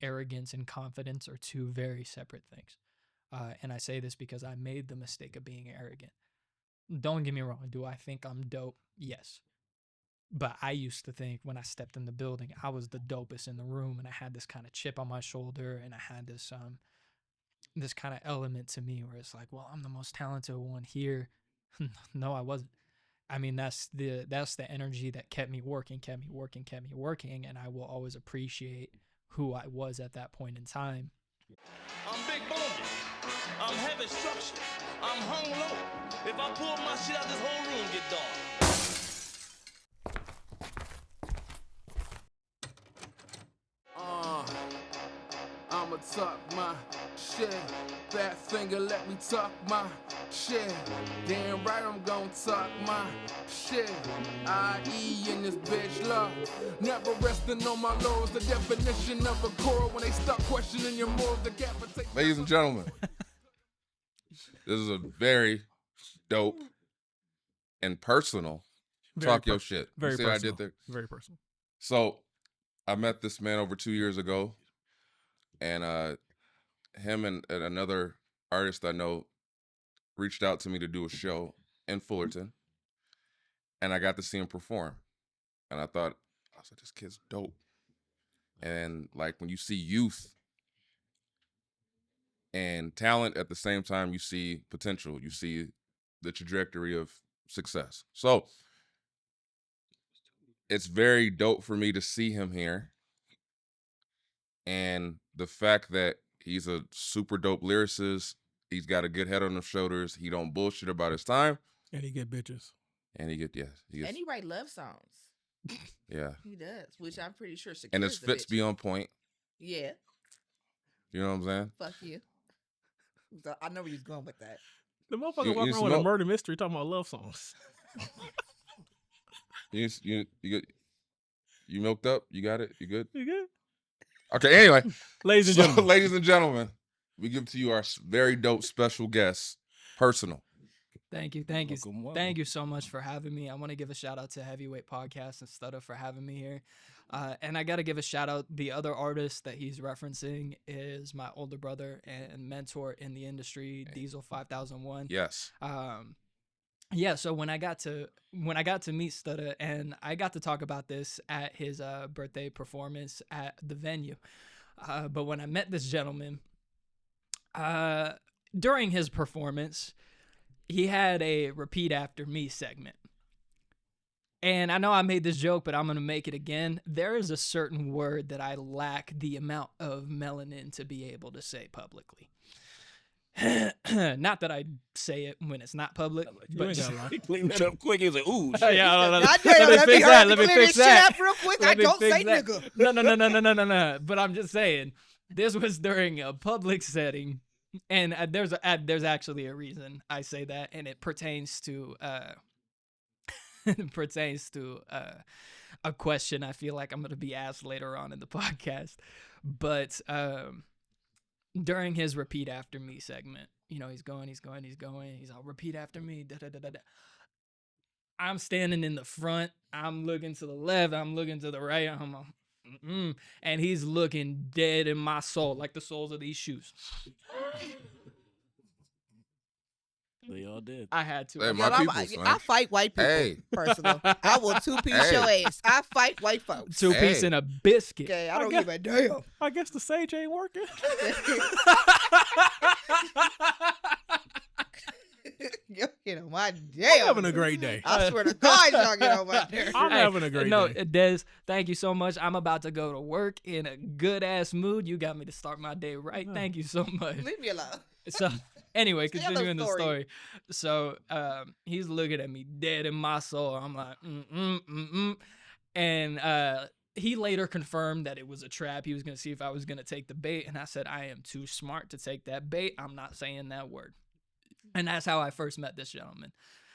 arrogance and confidence are two very separate things. And I say this because I made the mistake of being arrogant. Don't get me wrong. Do I think I'm dope? Yes. But I used to think when I stepped in the building, I was the dopest in the room, and I had this kind of chip on my shoulder, and I had this kind of element to me where it's like, well, I'm the most talented one here. No, I wasn't. I mean, that's the energy that kept me working, and I will always appreciate who I was at that point in time. I'm big boned. I'm heavy structured. I'm hung low. If I pull my shit out, this whole room get dark. I'ma talk my shit. Fat finger, let me talk my shit. Damn right I'm gon' talk my shit. I.E. in this bitch love. Never resting on my laurels. The definition of a core when they stop questioning your morals. Ladies and gentlemen, this is a very dope and personal talk your shit. Very See personal. what I did there? Very personal. So I met this man over 2 years ago, and him and another artist I know reached out to me to do a show in Fullerton, and I got to see him perform. And I was like, this kid's dope. And like when you see youth and talent at the same time, you see potential, you see the trajectory of success. So it's very dope for me to see him here. And the fact that he's a super dope lyricist, he's got a good head on his shoulders, he don't bullshit about his time. And he get bitches. And he gets, And he write love songs. Yeah. He does, which I'm pretty sure secures And his fits be on point. Yeah. You know what I'm saying? Fuck you. So I know where you're going with that. The motherfucker walking around with a murder mystery talking about love songs. You milked up? You got it? You good? You good? Okay, anyway. Ladies and gentlemen, we give to you our very dope special guest, Persinal. Thank you. Thank you so much for having me. I want to give a shout out to Heavyweight Podcast and Stutter for having me here. And I got to give a shout out. The other artist that he's referencing is my older brother and mentor in the industry, Diesel 5001. Yes. Yeah, so when I got to meet Stutter, and I got to talk about this at his birthday performance at the venue. But when I met this gentleman, during his performance, he had a repeat after me segment. And I know I made this joke, but I'm going to make it again. There is a certain word that I lack the amount of melanin to be able to say publicly. Not that I say it when it's not public, but He cleaned that up quick. He was like, ooh, shit. Let me fix that real quick. Let I me don't fix say that. nigga. No. But I'm just saying, this was during a public setting, and there's actually a reason I say that, and it pertains to a question I feel like I'm going to be asked later on in the podcast. But during his repeat after me segment, you know, he's going. He's all repeat after me. Da, da, da, da, da. I'm standing in the front. I'm looking to the left. I'm looking to the right. And he's looking dead in my soul, like the soles of these shoes. They all did. I had to. Hey, my peoples, man. I fight white people. Hey. Personal. I will two-piece your ass. I fight white folks. Two-piece and a biscuit. Okay, I don't give a damn. I guess the sage ain't working. Y'all get on my I'm damn. having a great day. I swear to God, y'all get on my nerves. I'm having a great day. Des, thank you so much. I'm about to go to work in a good-ass mood. You got me to start my day right. Thank you so much. Leave me alone. So, anyway, Tell continuing the the story. story. So, he's looking at me dead in my soul. I'm like, And he later confirmed that it was a trap. He was going to see if I was going to take the bait. And I said, I am too smart to take that bait. I'm not saying that word. And that's how I first met this gentleman.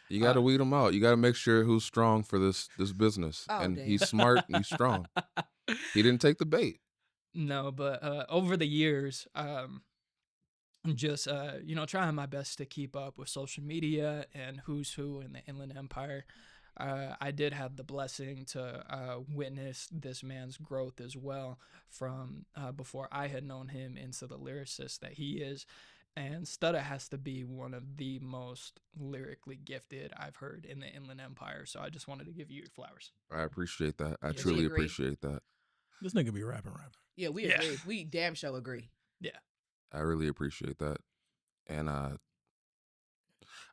You got to weed him out. You got to make sure who's strong for this business. Oh, and damn. he's smart and he's strong. He didn't take the bait. No, but over the years, just trying my best to keep up with social media and who's who in the Inland Empire. I did have the blessing to witness this man's growth as well from before I had known him into the lyricist that he is. And Studda has to be one of the most lyrically gifted I've heard in the Inland Empire. So I just wanted to give you your flowers. I appreciate that. I Yeah, we truly agree. appreciate that. This nigga be rapping. Yeah, we agree. We damn sure agree. Yeah. I really appreciate that. And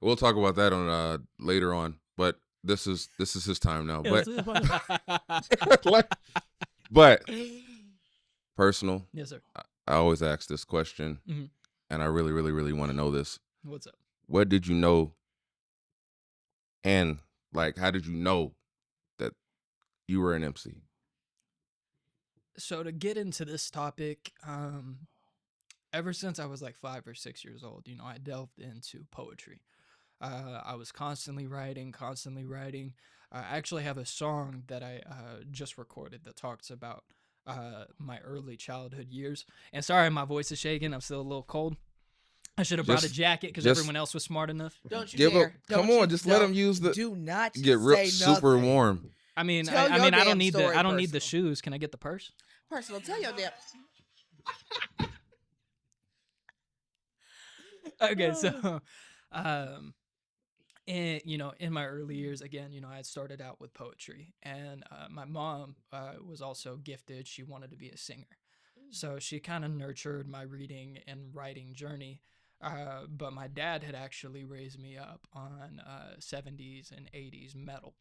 we'll talk about that on later on. But this is his time now. But personal. Yes, sir. I always ask this question, Mhm. and I really, really, really want to know this. What's up? What did you know, and like, how did you know that you were an MC? So to get into this topic, ever since I was like 5 or 6 years old, you know, I delved into poetry. I was constantly writing. I actually have a song that I just recorded that talks about my early childhood years. And sorry, my voice is shaking. I'm still a little cold. I should have brought a jacket because everyone else was smart enough. Don't you Give dare. up. Come on, just let him use the. Do not Get real super nothing. warm. I mean, Tell I your mean, I don't damn need story, I don't need the Persinal. shoes. Can I get the purse? Persinal, tell your damn. Okay, so, and you know, in my early years, again, you know, I had started out with poetry, and my mom was also gifted. She wanted to be a singer, so she kind of nurtured my reading and writing journey. But my dad had actually raised me up on 70s and 80s metal,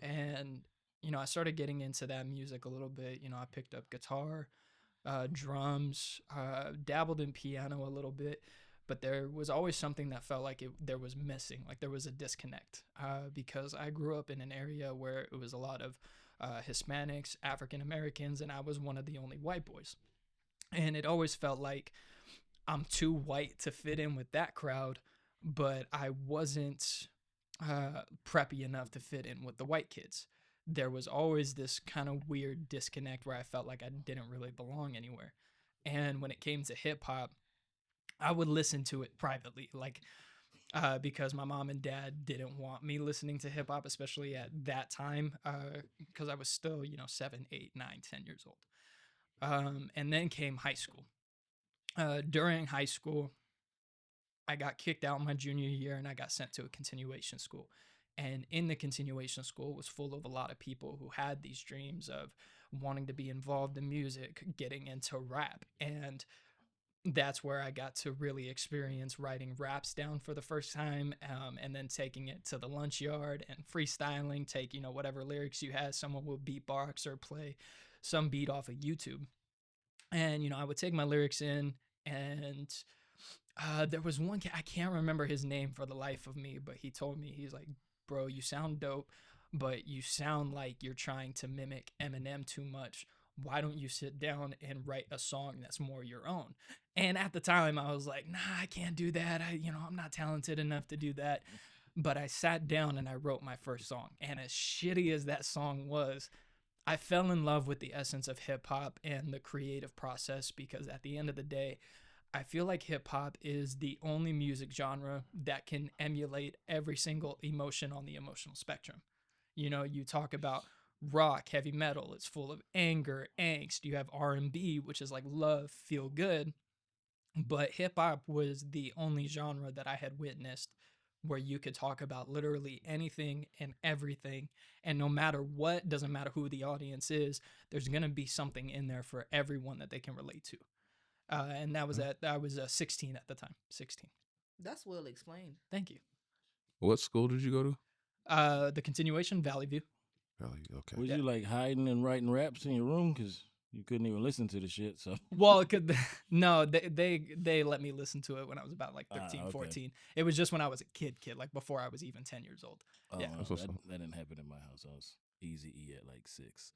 and you know, I started getting into that music a little bit. You know, I picked up guitar, drums, dabbled in piano a little bit, but there was always something that felt like there was missing, like there was a disconnect, because I grew up in an area where it was a lot of Hispanics, African Americans, and I was one of the only white boys. And it always felt like I'm too white to fit in with that crowd, but I wasn't preppy enough to fit in with the white kids. There was always this kind of weird disconnect where I felt like I didn't really belong anywhere. And when it came to hip hop, I would listen to it privately, like because my mom and dad didn't want me listening to hip hop, especially at that time, because I was still, you know, 7, 8, 9, 10 years old. And then came high school. During high school, I got kicked out my junior year and I got sent to a continuation school. And in the continuation school was full of a lot of people who had these dreams of wanting to be involved in music, getting into rap. And that's where I got to really experience writing raps down for the first time, and then taking it to the lunch yard and freestyling, take, you know, whatever lyrics you had, someone would beatbox or play some beat off of YouTube. And, you know, I would take my lyrics in, and there was one kid, I can't remember his name for the life of me, but he told me, he's like, bro, you sound dope, but you sound like you're trying to mimic Eminem too much. Why don't you sit down and write a song that's more your own? And at the time I was like, nah, I can't do that. I'm not talented enough to do that. But I sat down and I wrote my first song. And as shitty as that song was, I fell in love with the essence of hip hop and the creative process, because at the end of the day, I feel like hip hop is the only music genre that can emulate every single emotion on the emotional spectrum. You know, you talk about rock, heavy metal, it's full of anger, angst. You have R&B, which is like love, feel good. But hip hop was the only genre that I had witnessed where you could talk about literally anything and everything, and no matter what, doesn't matter who the audience is, there's going to be something in there for everyone that they can relate to. And that was I was 16 at the time. 16. That's well explained. Thank you. What school did you go to? The continuation, Valley View. Valley. Okay. Was you like hiding and writing raps in your room because you couldn't even listen to the shit? So Well, no, they let me listen to it when I was about like 13, okay. 14. It was just when I was a kid, like before I was even 10 years old. Yeah. that didn't happen in my house. I was Easy E at like 6.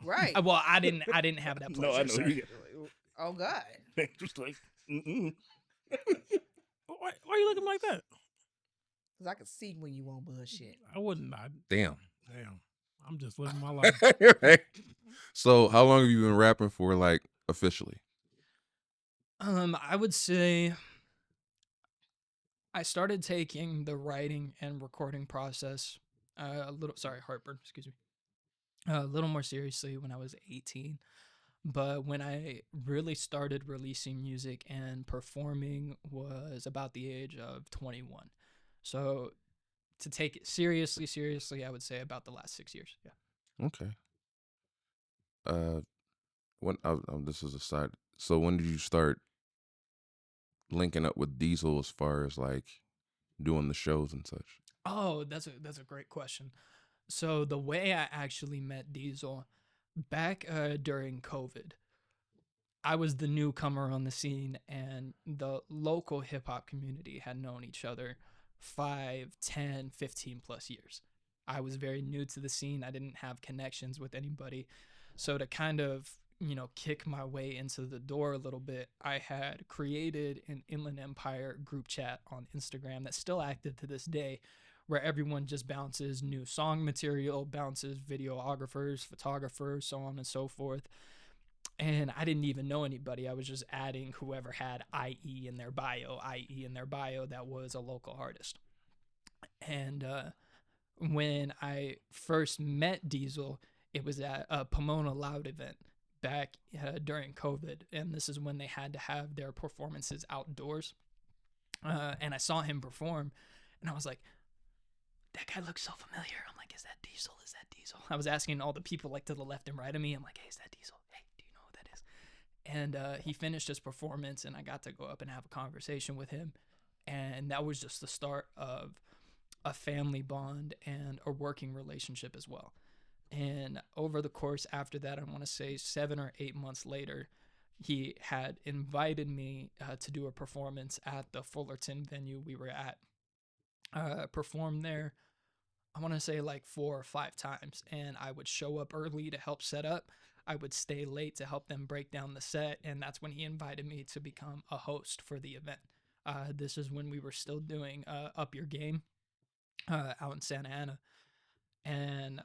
Right. Well, I didn't have that pleasure. No, I know. sir. Oh God. Just like, Why are you looking like that? Because I can see when you on bullshit. I wouldn't. Damn. I'm just living my life. Right. So, how long have you been rapping for, like, officially? I would say I started taking the writing and recording process Heartburn, excuse me. A little more seriously when I was 18. But when I really started releasing music and performing was about the age of 21. So to take it seriously, I would say about the last 6 years. Yeah. Okay. When this is a side. So when did you start linking up with Diesel as far as like doing the shows and such? Oh, that's a great question. So the way I actually met Diesel back during COVID, I was the newcomer on the scene, and the local hip hop community had known each other 5, 10, 15 plus years. I was very new to the scene. I didn't have connections with anybody. So to kind of, kick my way into the door a little bit, I had created an Inland Empire group chat on Instagram that's still active to this day, where everyone just bounces new song material, bounces videographers, photographers, so on and so forth. And I didn't even know anybody. I was just adding whoever had IE in their bio, that was a local artist. And when I first met Diesel, it was at a Pomona Loud event back during COVID. And this is when they had to have their performances outdoors. And I saw him perform, and I was like, that guy looks so familiar. I'm like, is that Diesel? Is that Diesel? I was asking all the people like to the left and right of me. I'm like, hey, is that Diesel? Hey, do you know who that is? And he finished his performance, and I got to go up and have a conversation with him. And that was just the start of a family bond and a working relationship as well. And over the course after that, I want to say 7 or 8 months later, he had invited me to do a performance at the Fullerton venue we were at. Performed there, I want to say like 4 or 5 times, and I would show up early to help set up. I would stay late to help them break down the set, and that's when he invited me to become a host for the event. This is when we were still doing Up Your Game out in Santa Ana. And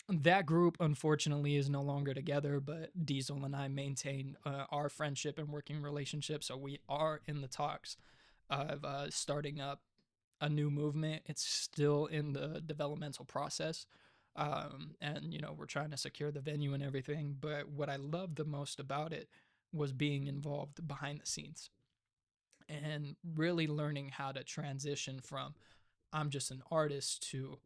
that group, unfortunately, is no longer together, but Diesel and I maintain our friendship and working relationship, so we are in the talks of starting up a new movement. It's still in the developmental process. And, we're trying to secure the venue and everything. But what I loved the most about it was being involved behind the scenes and really learning how to transition from I'm just an artist to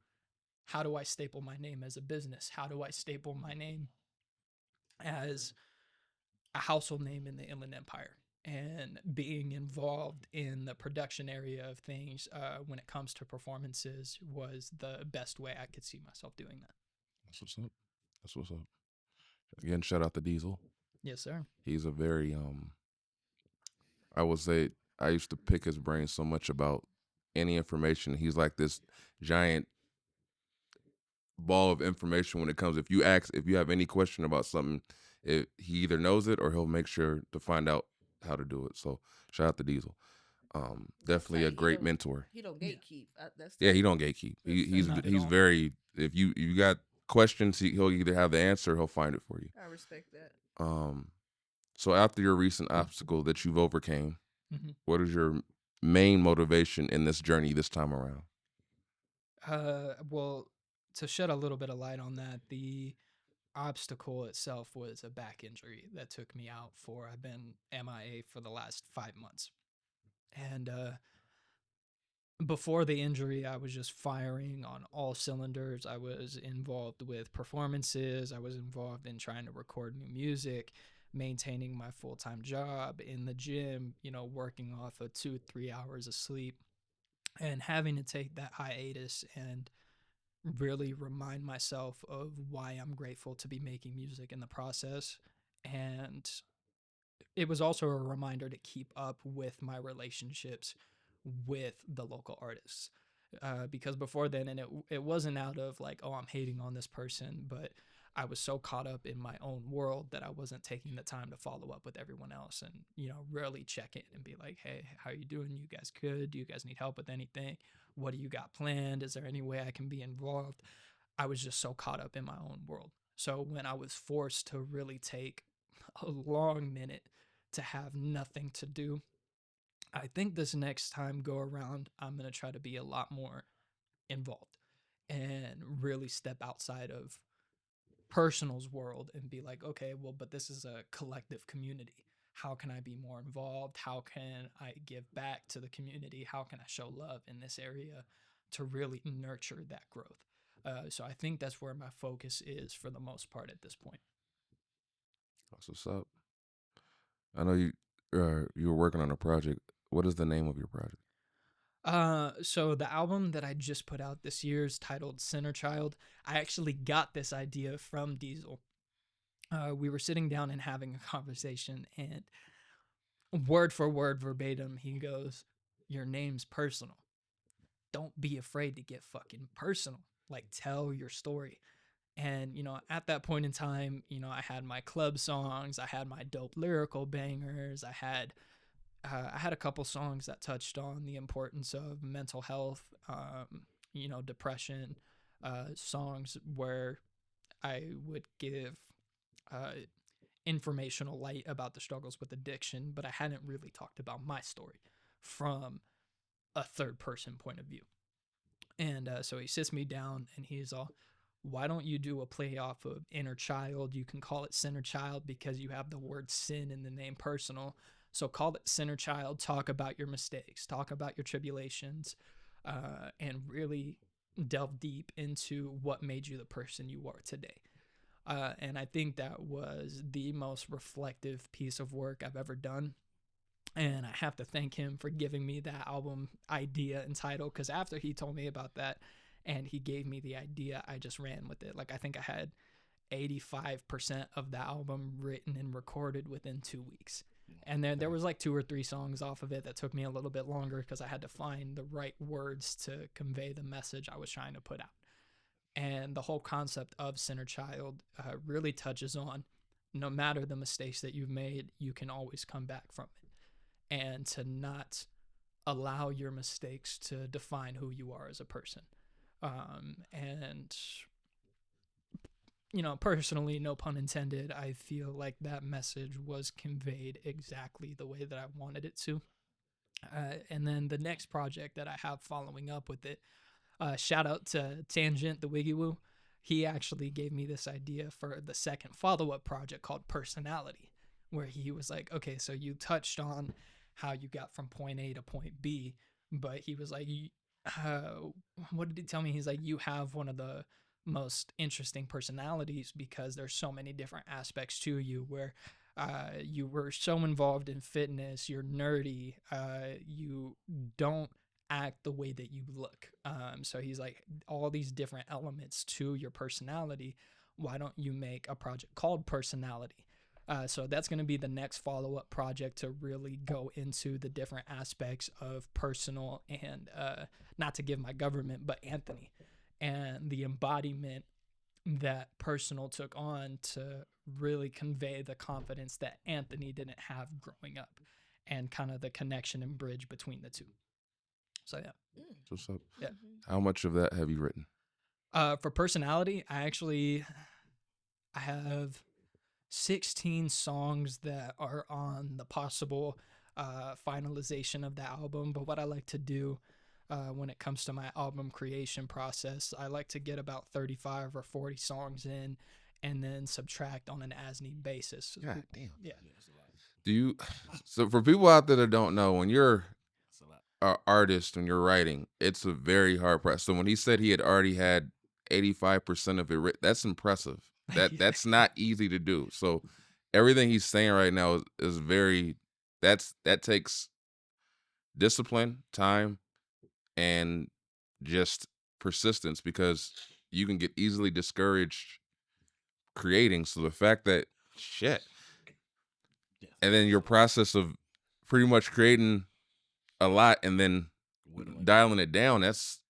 how do I staple my name as a business? How do I staple my name as a household name in the Inland Empire? And being involved in the production area of things when it comes to performances was the best way I could see myself doing that. That's what's up. That's what's up. Again, shout out to Diesel. Yes, sir. He's a very I would say I used to pick his brain so much about any information. He's like this giant ball of information when it comes. If you have any question about something, he either knows it or he'll make sure to find out how to do it. So shout out to Diesel. Definitely a great mentor. He don't gatekeep. He don't gatekeep. He's very. If you got questions, he'll either have the answer or he'll find it for you. I respect that. So after your recent obstacle that you've overcame, Mhm. what is your main motivation in this journey this time around? Well, to shed a little bit of light on that, the obstacle itself was a back injury that took me out for, I've been MIA for the last 5 months. And before the injury, I was just firing on all cylinders. I was involved with performances. I was involved in trying to record new music, maintaining my full-time job in the gym, working off of 2-3 hours of sleep, and having to take that hiatus and really remind myself of why I'm grateful to be making music in the process. And it was also a reminder to keep up with my relationships with the local artists. Because before then, and it wasn't out of like, oh, I'm hating on this person, but I was so caught up in my own world that I wasn't taking the time to follow up with everyone else and, really check in and be like, hey, how you doing? You guys good? Do you guys need help with anything? What do you got planned? Is there any way I can be involved? I was just so caught up in my own world. So when I was forced to really take a long minute to have nothing to do, I think this next time go around, I'm going to try to be a lot more involved. and really step outside of Persinal's world and be like, okay, well, but this is a collective community. How can I be more involved? How can I give back to the community? How can I show love in this area to really nurture that growth? So I think that's where my focus is for the most part at this point. That's what's up. I know you were working on a project. What is the name of your project? So the album that I just put out this year is titled Sinner Child. I actually got this idea from Diesel. We were sitting down and having a conversation, and word for word, verbatim, he goes, "Your name's Persinal. Don't be afraid to get fucking personal. Like, tell your story." And, at that point in time, I had my club songs, I had my dope lyrical bangers, I had a couple songs that touched on the importance of mental health, depression, songs where I would give informational light about the struggles with addiction, but I hadn't really talked about my story from a third person point of view. And so he sits me down and he's all, why don't you do a play off of inner child? You can call it Sinner Child because you have the word sin in the name Persinal. So call it Sinner Child, talk about your mistakes, talk about your tribulations, and really delve deep into what made you the person you are today. And I think that was the most reflective piece of work I've ever done. And I have to thank him for giving me that album idea and title, because after he told me about that and he gave me the idea, I just ran with it. Like, I think I had 85% of the album written and recorded within 2 weeks. And then there was like 2 or 3 songs off of it that took me a little bit longer because I had to find the right words to convey the message I was trying to put out. And the whole concept of Sinner Child really touches on, no matter the mistakes that you've made, you can always come back from it. And to not allow your mistakes to define who you are as a person. And, personally, no pun intended, I feel like that message was conveyed exactly the way that I wanted it to. And then the next project that I have following up with it, shout out to Tangent, the Wiggy Woo. He actually gave me this idea for the second follow-up project called Personality, where he was like, okay, so you touched on how you got from point A to point B, but he was like, what did he tell me? He's like, you have one of the most interesting personalities because there's so many different aspects to you, where you were so involved in fitness, you're nerdy, you don't act the way that you look. So he's like, all these different elements to your personality, why don't you make a project called Personality? So that's going to be the next follow-up project to really go into the different aspects of Persinal and not to give my government, but Anthony, and the embodiment that Persinal took on to really convey the confidence that Anthony didn't have growing up, and kind of the connection and bridge between the two. So yeah. What's up? Yeah. How much of that have you written? For Personality, I have 16 songs that are on the possible finalization of the album. But what I like to do when it comes to my album creation process, I like to get about 35 or 40 songs in and then subtract on an as-need basis. God damn. Yeah. Do you? So for people out there that don't know, when you're an artist and you're writing, it's a very hard process. So when he said he had already had 85% of it written, that's impressive. That's not easy to do. So everything he's saying right now is very, that takes discipline, time, and just persistence, because you can get easily discouraged creating. So the fact that and then your process of pretty much creating a lot and then dialing it down, that's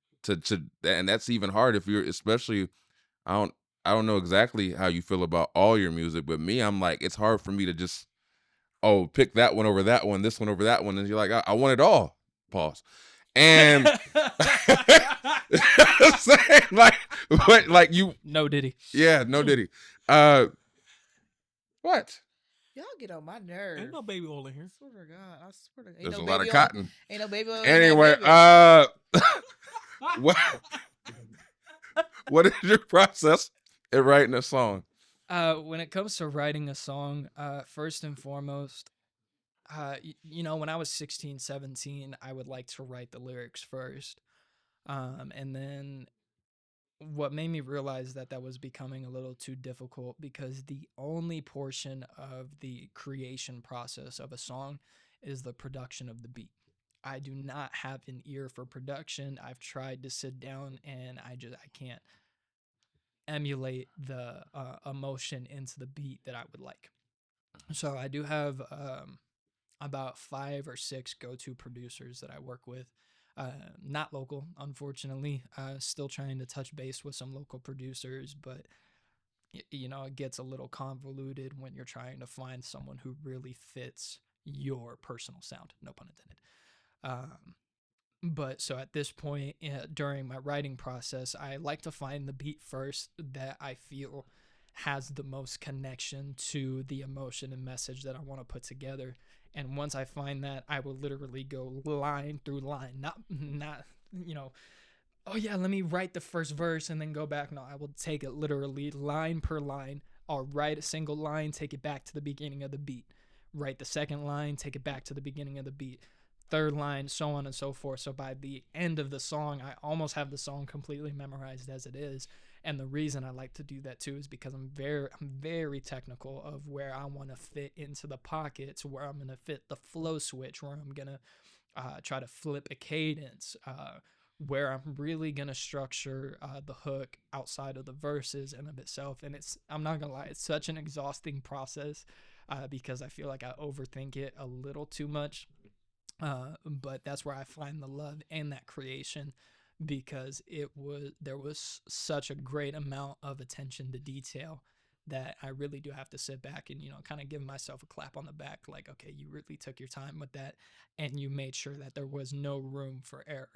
and that's even hard if you're, especially, I don't know exactly how you feel about all your music, but me, I'm like, it's hard for me to just, pick that one over that one, this one over that one, and you're like, I want it all. Pause. And I'm saying, like you. No Diddy. Yeah, no Diddy. What? Y'all get on my nerves. Ain't no baby oil in here. I swear to God. I swear to God. There's no a lot of baby cotton. Oil. Ain't no baby oil. Anyway, what? What is your process in writing a song? When it comes to writing a song, first and foremost, when I was 16, 17, I would like to write the lyrics first. And then what made me realize that that was becoming a little too difficult because the only portion of the creation process of a song is the production of the beat. I do not have an ear for production. I've tried to sit down and I can't emulate the emotion into the beat that I would like. So I do have about 5 or 6 go-to producers that I work with. Not local, unfortunately. Still trying to touch base with some local producers, but it gets a little convoluted when you're trying to find someone who really fits your personal sound. No pun intended. But so at this point during my writing process, I like to find the beat first that I feel has the most connection to the emotion and message that I want to put together. And once I find that, I will literally go line through line, not oh yeah, let me write the first verse and then go back. No, I will take it literally line per line. I'll write a single line, take it back to the beginning of the beat. Write the second line, take it back to the beginning of the beat. Third line, so on and so forth. So by the end of the song, I almost have the song completely memorized as it is. And the reason I like to do that too is because I'm very technical of where I want to fit into the pockets, where I'm gonna fit the flow switch, where I'm gonna try to flip a cadence, where I'm really gonna structure the hook outside of the verses and of itself. And I'm not gonna lie, it's such an exhausting process because I feel like I overthink it a little too much. But that's where I find the love and that creation because there was such a great amount of attention to detail that I really do have to sit back and kind of give myself a clap on the back, like, okay, you really took your time with that and you made sure that there was no room for error.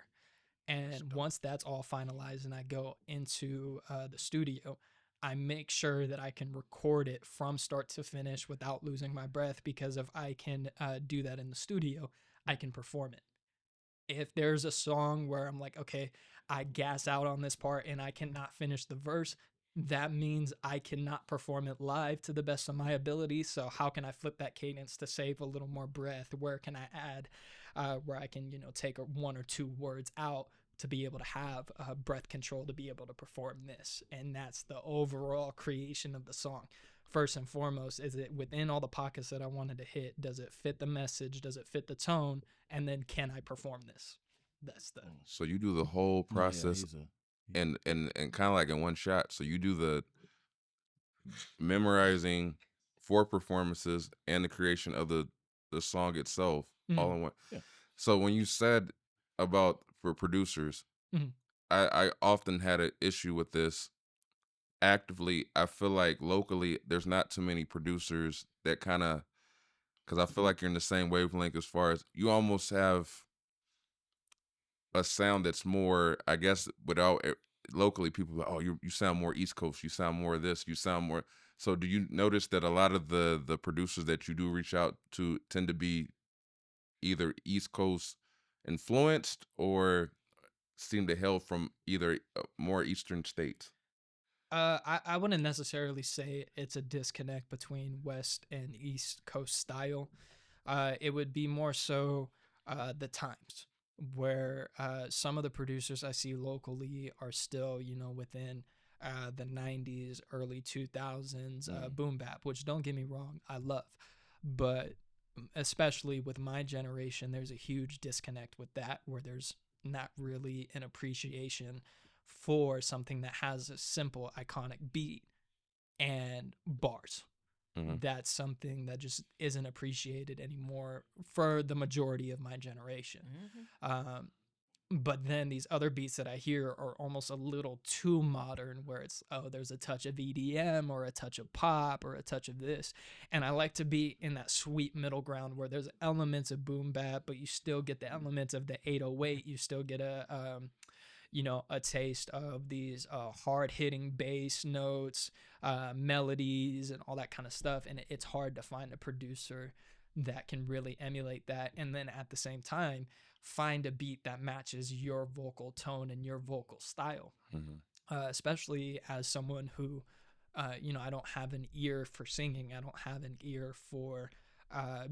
And once that's all finalized and I go into the studio, I make sure that I can record it from start to finish without losing my breath, because if I can do that in the studio, I can perform it. If there's a song where I'm like, okay, I gas out on this part and I cannot finish the verse, that means I cannot perform it live to the best of my ability. So how can I flip that cadence to save a little more breath? Where can I add where I can, take 1 or 2 words out to be able to have breath control to be able to perform this? And that's the overall creation of the song. First and foremost, is it within all the pockets that I wanted to hit? Does it fit the message? Does it fit the tone? And then can I perform this? That's the So you do the whole process and kind of like in one shot. So you do the memorizing 4 performances and the creation of the song itself all in one. Yeah. So when you said about for producers, Mhm. I often had an issue with this. Actively, I feel like locally there's not too many producers that kind of, because I feel like you're in the same wavelength as far as you almost have a sound that's more, I guess, without locally people are like, oh, you sound more East Coast, you sound more this, you sound more. So do you notice that a lot of the producers that you do reach out to tend to be either East Coast influenced or seem to hail from either more Eastern states? I wouldn't necessarily say it's a disconnect between West and East Coast style. It would be more so the times where some of the producers I see locally are still, within the 90s, early 2000s boom bap, which don't get me wrong, I love. But especially with my generation, there's a huge disconnect with that where there's not really an appreciation for something that has a simple, iconic beat and bars. Mhm. That's something that just isn't appreciated anymore for the majority of my generation. But then these other beats that I hear are almost a little too modern, where it's, oh, there's a touch of EDM or a touch of pop or a touch of this. And I like to be in that sweet middle ground where there's elements of boom bap, but you still get the elements of the 808. You still get a taste of these hard hitting bass notes, melodies, and all that kind of stuff. And it's hard to find a producer that can really emulate that. And then at the same time, find a beat that matches your vocal tone and your vocal style. Mhm. especially as someone who, I don't have an ear for singing. I don't have an ear for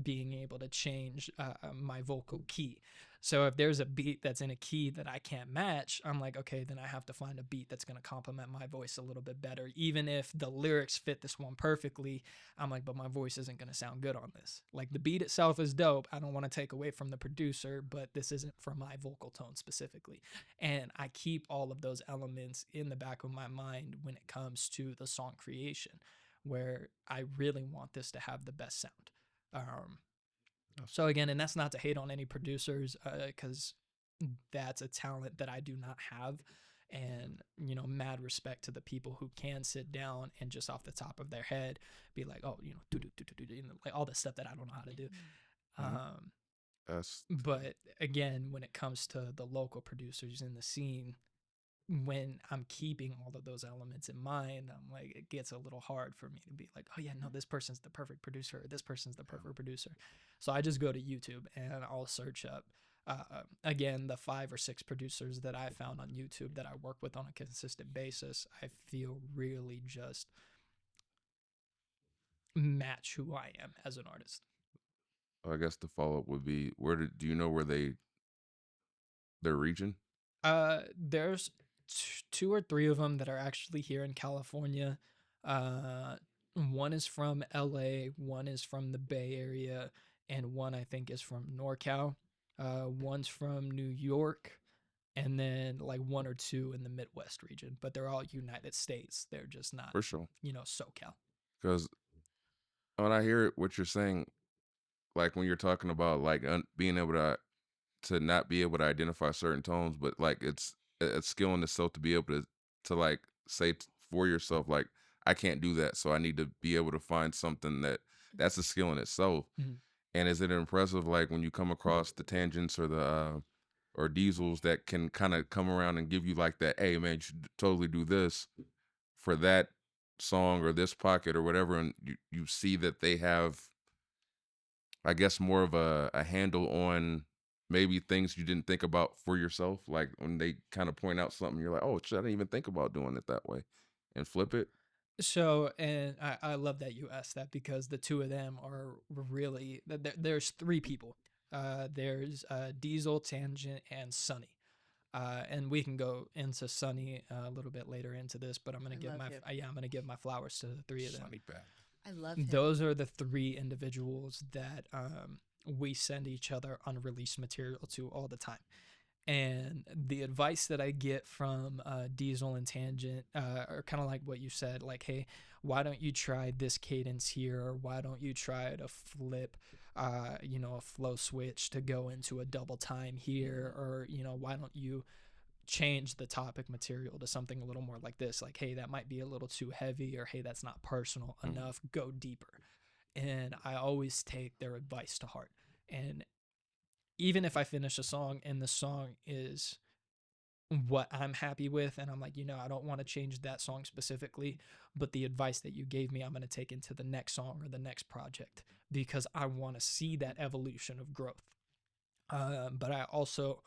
being able to change my vocal key. So if there's a beat that's in a key that I can't match, I'm like, okay, then I have to find a beat that's going to complement my voice a little bit better. Even if the lyrics fit this one perfectly, I'm like, but my voice isn't going to sound good on this. Like the beat itself is dope. I don't want to take away from the producer, but this isn't for my vocal tone specifically. And I keep all of those elements in the back of my mind when it comes to the song creation, where I really want this to have the best sound. So again, and that's not to hate on any producers, because that's a talent that I do not have. And, mad respect to the people who can sit down and just off the top of their head be like, oh, like all the stuff that I don't know how to do. But again, when it comes to the local producers in the scene, when I'm keeping all of those elements in mind, I'm like, it gets a little hard for me to be like, oh yeah, no, this person's the perfect producer, or this person's the perfect producer. So I just go to YouTube and I'll search up, again, the 5 or 6 producers that I found on YouTube that I work with on a consistent basis. I feel really just match who I am as an artist. I guess the follow up would be, do you know where their region? There's 2 or 3 of them that are actually here in California. One is from LA, one is from the Bay Area, and one I think is from NorCal. One's from New York, and then like 1 or 2 in the Midwest region, but they're all United States. They're just not, For sure. SoCal. Because when I hear what you're saying, like when you're talking about like being able to not be able to identify certain tones, but like it's a skill in itself to be able to like say for yourself, like, I can't do that, so I need to be able to find something that's a skill in itself. Mhm. And is it impressive, like when you come across the tangents or the or diesels that can kind of come around and give you like that, hey man, you should totally do this for that song or this pocket or whatever, and you see that they have, I guess, more of a handle on maybe things you didn't think about for yourself. Like when they kind of point out something, you're like, oh, shit, I didn't even think about doing it that way, and flip it. So, and I love that you asked that, because the 2 of them are really, there's 3 people. There's Diesel, Tangent, and Sunny. And we can go into Sunny a little bit later into this, but I'm gonna give my flowers to the 3 of them. Sunny back. I love him. Those are the 3 individuals that we send each other unreleased material to all the time. And the advice that I get from Diesel and Tangent are kind of like what you said, like, hey, why don't you try this cadence here? Or why don't you try to flip, a flow switch to go into a double time here? Or, why don't you change the topic material to something a little more like this? Like, hey, that might be a little too heavy, or hey, that's not personal enough. Go deeper. And I always take their advice to heart. And even if I finish a song and the song is what I'm happy with, and I'm like, I don't want to change that song specifically, but the advice that you gave me, I'm going to take into the next song or the next project, because I want to see that evolution of growth. But I also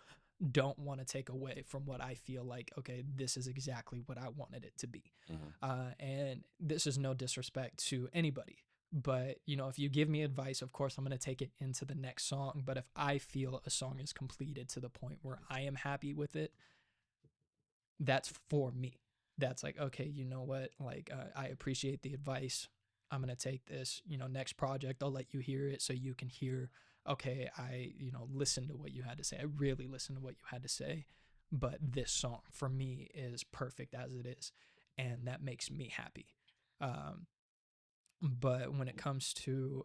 don't want to take away from what I feel like, okay, this is exactly what I wanted it to be. And this is no disrespect to anybody. But, if you give me advice, of course, I'm going to take it into the next song. But if I feel a song is completed to the point where I am happy with it, that's for me. That's like, okay, you know what? Like, I appreciate the advice. I'm going to take this, next project. I'll let you hear it so you can hear, okay, I, listen to what you had to say. I really listened to what you had to say. But this song for me is perfect as it is. And that makes me happy. But when it comes to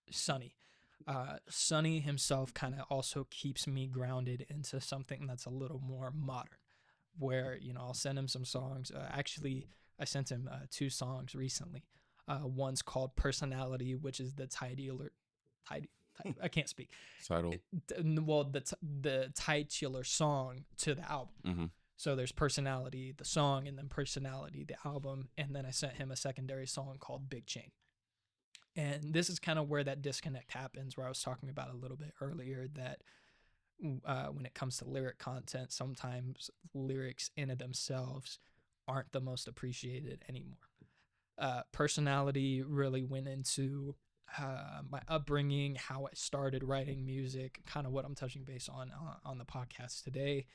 Sonny, Sonny himself kind of also keeps me grounded into something that's a little more modern, where, I'll send him some songs. Actually, I sent him 2 songs recently. One's called Personality, which is the I can't speak. Title. Well, the titular song to the album. So there's Personality, the song, and then Personality, the album. And then I sent him a secondary song called Big Chain. And this is kind of where that disconnect happens, where I was talking about a little bit earlier, that when it comes to lyric content, sometimes lyrics in and themselves aren't the most appreciated anymore. Personality really went into my upbringing, how I started writing music, kind of what I'm touching base on the podcast today,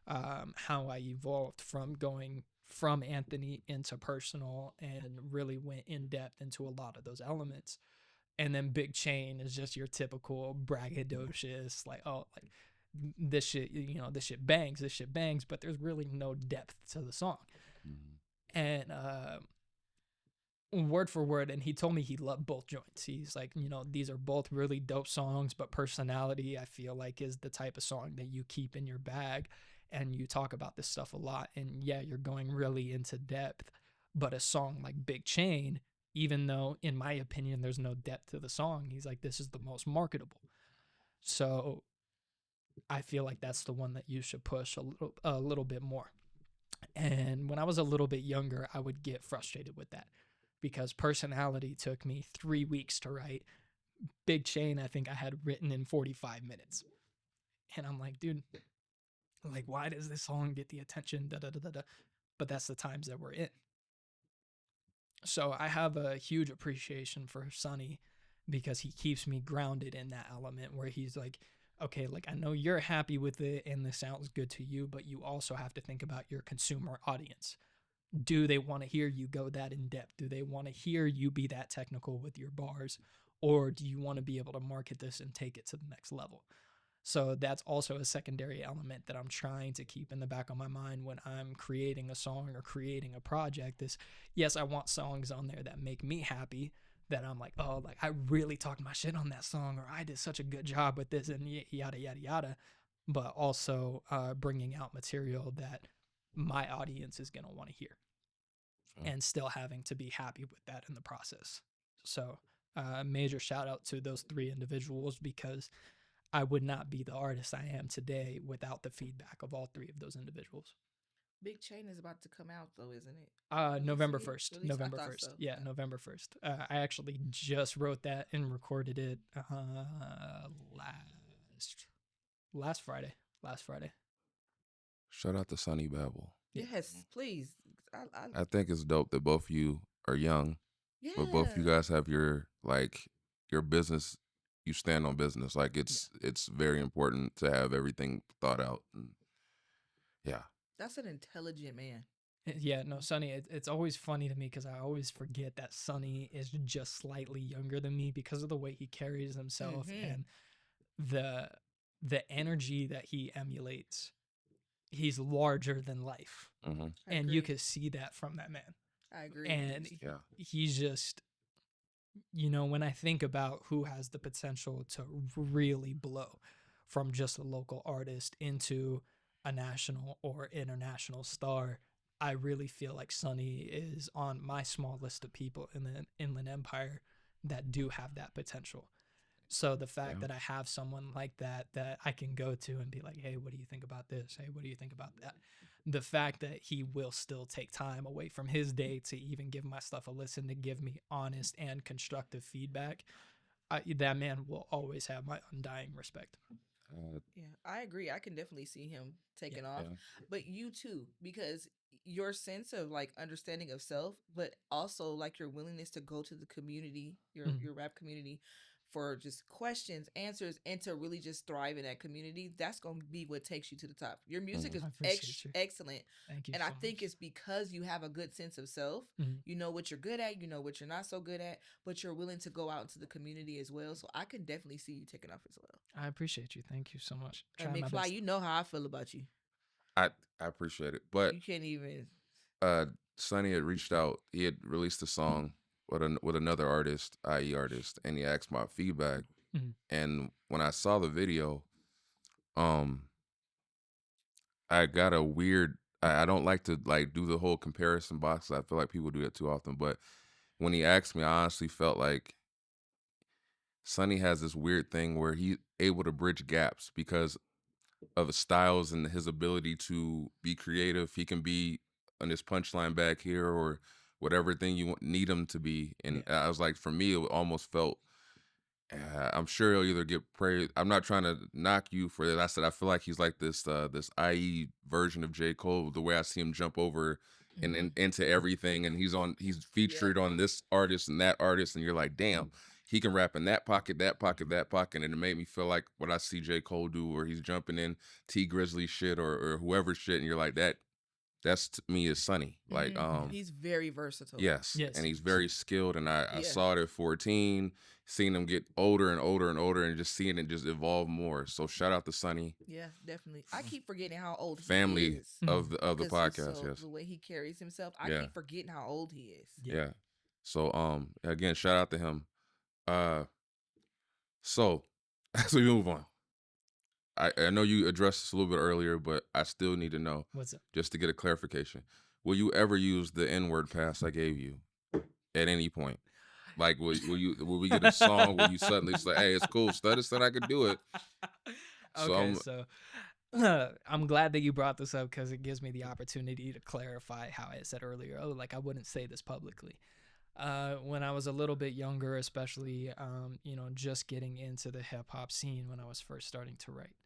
how I evolved from going from Anthony into Persinal and really went in depth into a lot of those elements. And then Big Chain is just your typical braggadocious, like, oh, like this shit, this shit bangs, but there's really no depth to the song. And word for word, and he told me he loved both joints. He's like, these are both really dope songs, but Personality, I feel like, is the type of song that you keep in your bag and you talk about this stuff a lot. And yeah, you're going really into depth, but a song like Big Chain, even though in my opinion there's no depth to the song, he's like, this is the most marketable. So I feel like that's the one that you should push a little bit more. And when I was a little bit younger, I would get frustrated with that because Personality took me 3 weeks to write. Big Chain, I think I had written in 45 minutes. And I'm like, dude, like, why does this song get the attention? Da, da, da, da, da. But that's the times that we're in. So I have a huge appreciation for Sonny because he keeps me grounded in that element where he's like, okay, like, I know you're happy with it and this sounds good to you, but you also have to think about your consumer audience. Do they want to hear you go that in depth? Do they want to hear you be that technical with your bars? Or do you want to be able to market this and take it to the next level? So that's also a secondary element that I'm trying to keep in the back of my mind when I'm creating a song or creating a project is, yes, I want songs on there that make me happy, that I'm like, oh, like I really talked my shit on that song, or I did such a good job with this and yada, yada, yada. But also bringing out material that my audience is going to want to hear and still having to be happy with that in the process. So major shout out to those 3 individuals because I would not be the artist I am today without the feedback of all 3 of those individuals. Big Chain is about to come out though, isn't it? November 1st. Release? November I thought 1st. so. Yeah, November 1st. I actually just wrote that and recorded it last Friday. Shout out to Sonny Babel. Yes, please. I think it's dope that both of you are young, Yeah. but both you guys have your business. You stand on business. Like it's very important to have everything thought out. And yeah, That's an intelligent man. Yeah, no, Sonny, it's always funny to me because I always forget that Sonny is just slightly younger than me because of the way he carries himself and the energy that he emulates. He's larger than life. And you could see that from that man. I agree. And he's just, when I think about who has the potential to really blow from just a local artist into a national or international star, I really feel like Sonny is on my small list of people in the Inland Empire that do have that potential. So the fact that I have someone like that I can go to and be like, hey, what do you think about this? Hey, what do you think about that? The fact that he will still take time away from his day to even give my stuff a listen, to give me honest and constructive feedback, that man will always have my undying respect. Yeah, I agree. I can definitely see him taking off. But you too, because your sense of like understanding of self, but also like your willingness to go to the community, your rap community, for just questions, answers, and to really just thrive in that community, that's going to be what takes you to the top. Your music is excellent. Thank you. And I think it's because you have a good sense of self. You know what you're good at, you know what you're not so good at, but you're willing to go out into the community as well. So I can definitely see you taking off as well. I appreciate you. Thank you so much. And McFly, you know how I feel about you. I appreciate it. But you can't even. Sonny had reached out. He had released a song with another artist, IE artist, and he asked my feedback. And when I saw the video, I got a weird. I don't like to do the whole comparison box. I feel like people do that too often. But when he asked me, I honestly felt like Sonny has this weird thing where he's able to bridge gaps because of his styles and his ability to be creative. He can be on his punchline back here or whatever thing you need him to be. And I was like, for me, it almost felt I'm sure he'll either get praised. I'm not trying to knock you for that. I said I feel like he's like this IE version of J. Cole. The way I see him jump over and into everything, and he's featured on this artist and that artist, and you're like, damn, he can rap in that pocket, that pocket, that pocket, and it made me feel like what I see J. Cole do, where he's jumping in T Grizzly shit or whoever shit, and you're like that. That's to me is Sonny. Like he's very versatile. yes, Yes. and he's very skilled. And I Yeah. saw it at 14, seeing him get older and older and older, and just seeing it just evolve more. So shout out to Sonny, Yeah, definitely. I keep forgetting how old he family is. of the 'Cause he's podcast. so- Yes, the way he carries himself, I Yeah. keep forgetting how old he is. yeah. So again, shout out to him. So as we move on, I know you addressed this a little bit earlier, but I still need to know, What's up? just to get a clarification. Will you ever use the N-word pass I gave you at any point? Like, will we get a song where you suddenly say, "Hey, it's cool, Stutter said I could do it." So Okay, I'm- so I'm glad that you brought this up because it gives me the opportunity to clarify how I said earlier. Oh, like I wouldn't say this publicly. When I was a little bit younger, especially, just getting into the hip hop scene when I was first starting to write,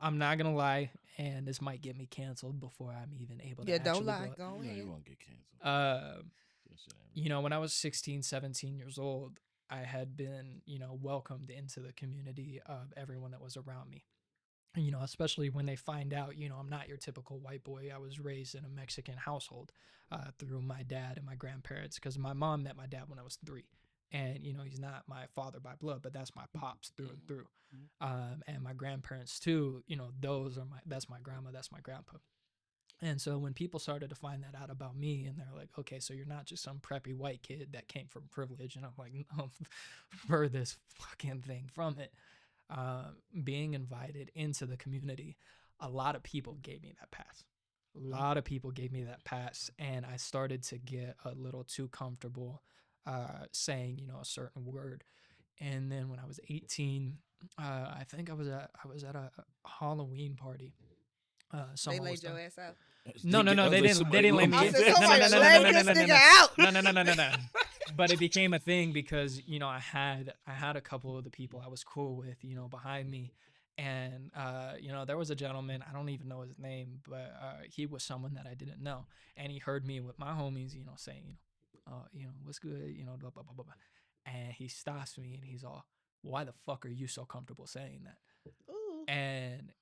I'm not gonna lie, and this might get me canceled before I'm even able to Yeah, don't actually lie. Go You know ahead. you won't get canceled. That shit ain't real. When I was 16, 17 years old, I had been, welcomed into the community of everyone that was around me. Especially when they find out, I'm not your typical white boy. I was raised in a Mexican household through my dad and my grandparents because my mom met my dad when I was 3. And, he's not my father by blood, but that's my pops through and through. And my grandparents too, that's my grandma, that's my grandpa. And so when people started to find that out about me and they're like, okay, so you're not just some preppy white kid that came from privilege. And I'm like, no, furthest fucking thing from it. Being invited into the community, a lot of people gave me that pass. And I started to get a little too comfortable saying, a certain word. And then when I was 18, I think I was at a Halloween party. They Someone was laid your done. ass out. No, they didn't lay me. I said, No, somebody no, no, no, laid no, no, this no, no, nigga no. out. No. But it became a thing because I had a couple of the people I was cool with, behind me, and there was a gentleman, I don't even know his name, but he was someone that I didn't know, and he heard me with my homies, saying, what's good, blah blah blah blah blah, and he stops me and he's all, why the fuck are you so comfortable saying that? Ooh. And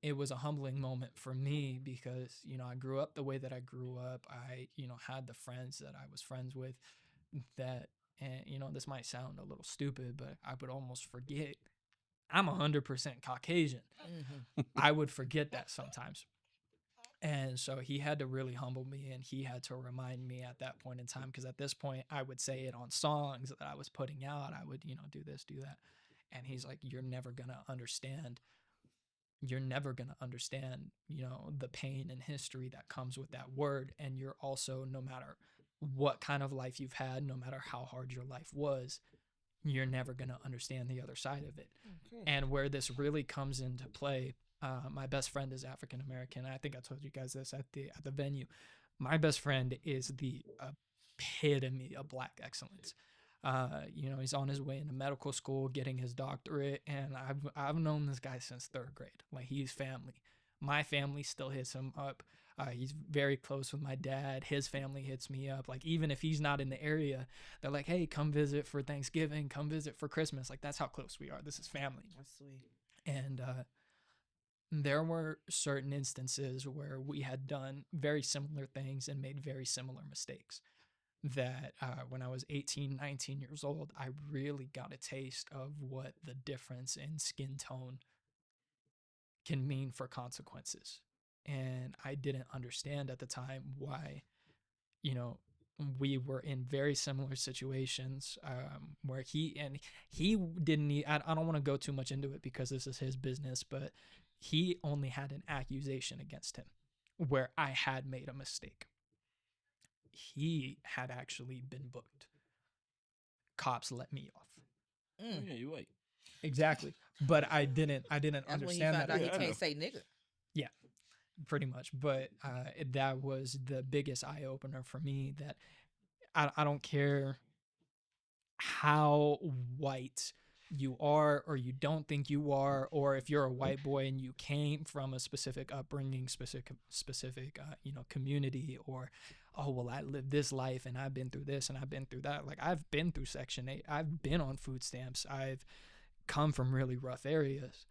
it was a humbling moment for me because, I grew up the way that I grew up. I, had the friends that I was friends with that, and, this might sound a little stupid, but I would almost forget I'm 100% Caucasian. I would forget that sometimes. And so he had to really humble me and he had to remind me at that point in time, because at this point I would say it on songs that I was putting out. I would, do this, do that. And he's like, you're never going to understand, the pain and history that comes with that word. And you're also, no matter what kind of life you've had, no matter how hard your life was, you're never going to understand the other side of it. Okay. And where this really comes into play, my best friend is African American. I think I told you guys this at the venue. My best friend is the epitome of Black excellence. He's on his way into medical school, getting his doctorate, and I've known this guy since 3rd grade. Like, he's family. My family still hits him up. He's very close with my dad. His family hits me up. Like, even if he's not in the area, they're like, hey, come visit for Thanksgiving, come visit for Christmas. Like, that's how close we are. This is family. That's sweet. And there were certain instances where we had done very similar things and made very similar mistakes. That when I was 18, 19 years old, I really got a taste of what the difference in skin tone can mean for consequences. And I didn't understand at the time why, we were in very similar situations where he didn't, I don't want to go too much into it because this is his business, but he only had an accusation against him where I had made a mistake. He had actually been booked. Cops let me off. Oh, yeah, you wait. Exactly. But I didn't That's when he understand found that. out he Yeah, I know. can't say nigga. Pretty much. But that was the biggest eye opener for me, that I don't care how white you are or you don't think you are, or if you're a white boy and you came from a specific upbringing, specific community, or oh well, I lived this life and I've been through this and I've been through that. Like I've been through Section 8, I've been on food stamps, I've come from really rough areas,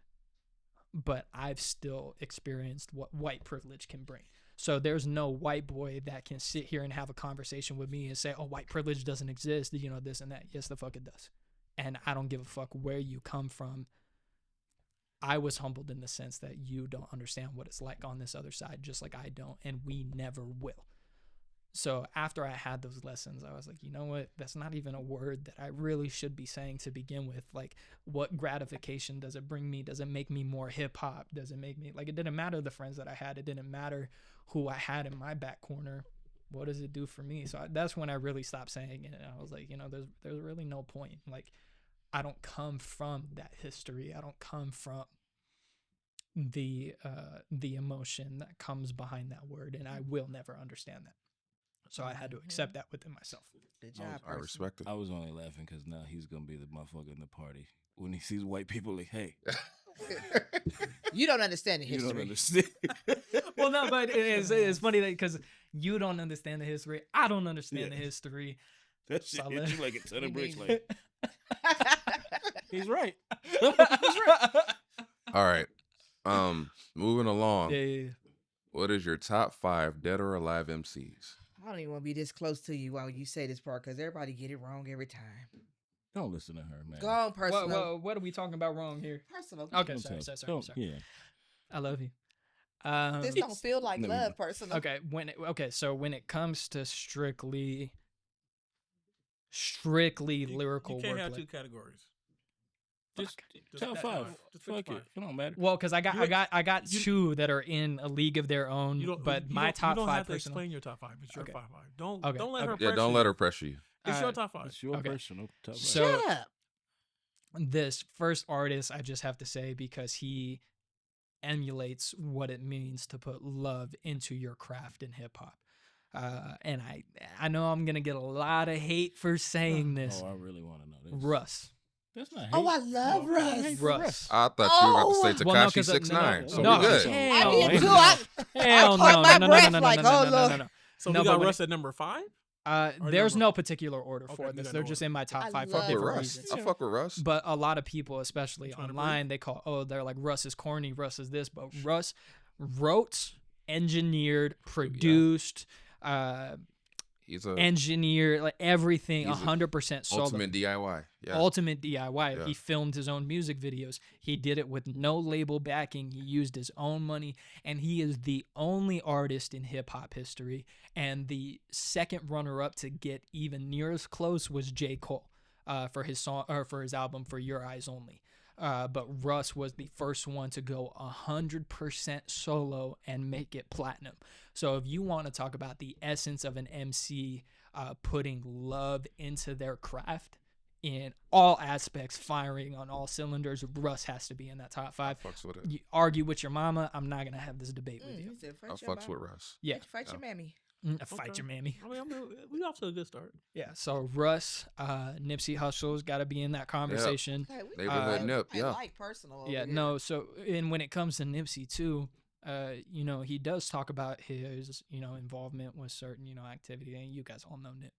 but I've still experienced what white privilege can bring. So there's no white boy that can sit here and have a conversation with me and say, oh, white privilege doesn't exist, this and that. Yes, the fuck it does. And I don't give a fuck where you come from. I was humbled in the sense that you don't understand what it's like on this other side, just like I don't, and we never will. So after I had those lessons, I was like, you know what? That's not even a word that I really should be saying to begin with. Like, what gratification does it bring me? Does it make me more hip hop? Does it make me like, it didn't matter the friends that I had. It didn't matter who I had in my back corner. What does it do for me? So that's when I really stopped saying it. And I was like, there's really no point. Like, I don't come from that history. I don't come from the emotion that comes behind that word, and I will never understand that. So I had to accept that within myself. Good job. I respect it. I was only laughing because now he's gonna be the motherfucker in the party when he sees white people. Like, hey, You don't understand the you history. don't understand. Well, no, but it's funny that because you don't understand the history, I don't understand the history. That shit Solid. hit you like a ton You of bricks. mean- Like, he's right. All right. Moving along. Yeah. What is your top 5 dead or alive MCs? I don't even want to be this close to you while you say this part because everybody get it wrong every time. Don't listen to her, man. Go on, personal. What are we talking about wrong here? Personal. Okay, Don't sorry. don't- Yeah. I love you. This don't feel like No, love, personal. Okay, so when it comes to strictly lyrical You can't have wordplay. two categories. Just Just top that 5. Just Fuck five. it. It don't matter. Well, because I You- got you- two that are in a league of their own, but my top You don't 5 have to personal. explain your top 5. It's your Okay. 5. Don't Okay, let her okay. Yeah, pressure don't you. let her pressure you. It's your top 5. It's your Okay. personal top 5. So- Shut up. This first artist, I just have to say, because he emulates what it means to put love into your craft in hip hop. And I know I'm gonna get a lot of hate for saying this. Oh, I really want to know this. Russ. That's not hate. Oh, I love No, Russ. hate for Russ. I thought you were about to say Well, no, Tekashi 'cause, 6ix9ine. So no, we good. I hell did no. too. Hell caught no, my no, breath no, like, no, oh, no, no, look. no, no. So No, we but got when Russ at number 5? Or There's number- no particular order Okay, for you this. got They're no just order. in my top I 5 for love With different Russ. reasons. I fuck with Russ. But a lot of people, especially Trying to online, they they're like, Russ is corny, Russ is this. But Russ wrote, engineered, produced, He's a engineered, like everything, He's a 100% solo. ultimate DIY. Yeah. Ultimate DIY. Yeah. He filmed his own music videos. He did it with no label backing. He used his own money, and he is the only artist in hip hop history. And the second runner-up to get even near as close was J. Cole for his song or for his album For Your Eyes Only. But Russ was the first one to go 100% solo and make it platinum. So if you want to talk about the essence of an MC putting love into their craft in all aspects, firing on all cylinders, Russ has to be in that top 5. Fucks with it. You argue with your mama, I'm not going to have this debate with you. He said, I fight your fucks mom. with Russ. Yeah. Fight your mammy. Fight Okay. your mammy. I mean, we off to a good start. Yeah, so Russ, Nipsey Hussle's got to be in that conversation. Hey, we Neighborhood I- Nip, I yeah. like personal. Yeah, over here. no, so and when it comes to Nipsey too, he does talk about his, involvement with certain, activity, and you guys all know Nip.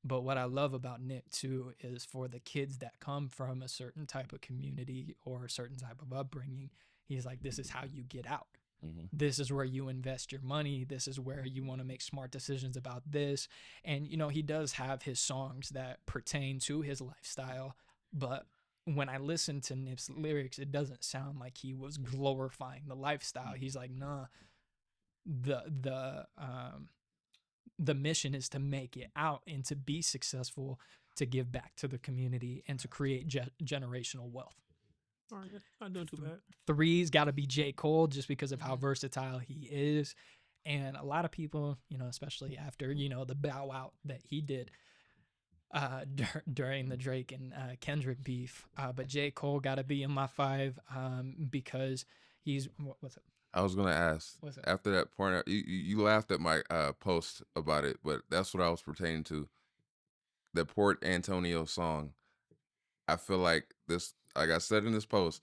But what I love about Nip too is for the kids that come from a certain type of community or a certain type of upbringing, he's like, this is how you get out. Mm-hmm. This is where you invest your money. This is where you want to make smart decisions about this. And, he does have his songs that pertain to his lifestyle. But when I listen to Nip's lyrics, it doesn't sound like he was glorifying the lifestyle. He's like, nah, the mission is to make it out and to be successful, to give back to the community and to create generational wealth. All right, not doing too bad. 3's got to be J. Cole just because of how versatile he is. And a lot of people, especially after, the bow out that he did during the Drake and Kendrick beef. But J. Cole got to be in my 5 because he's, what's it? I was gonna ask What's that? after that point. You laughed at my post about it, but that's what I was pertaining to. the Port Antonio song, I feel like this, like I said in this post,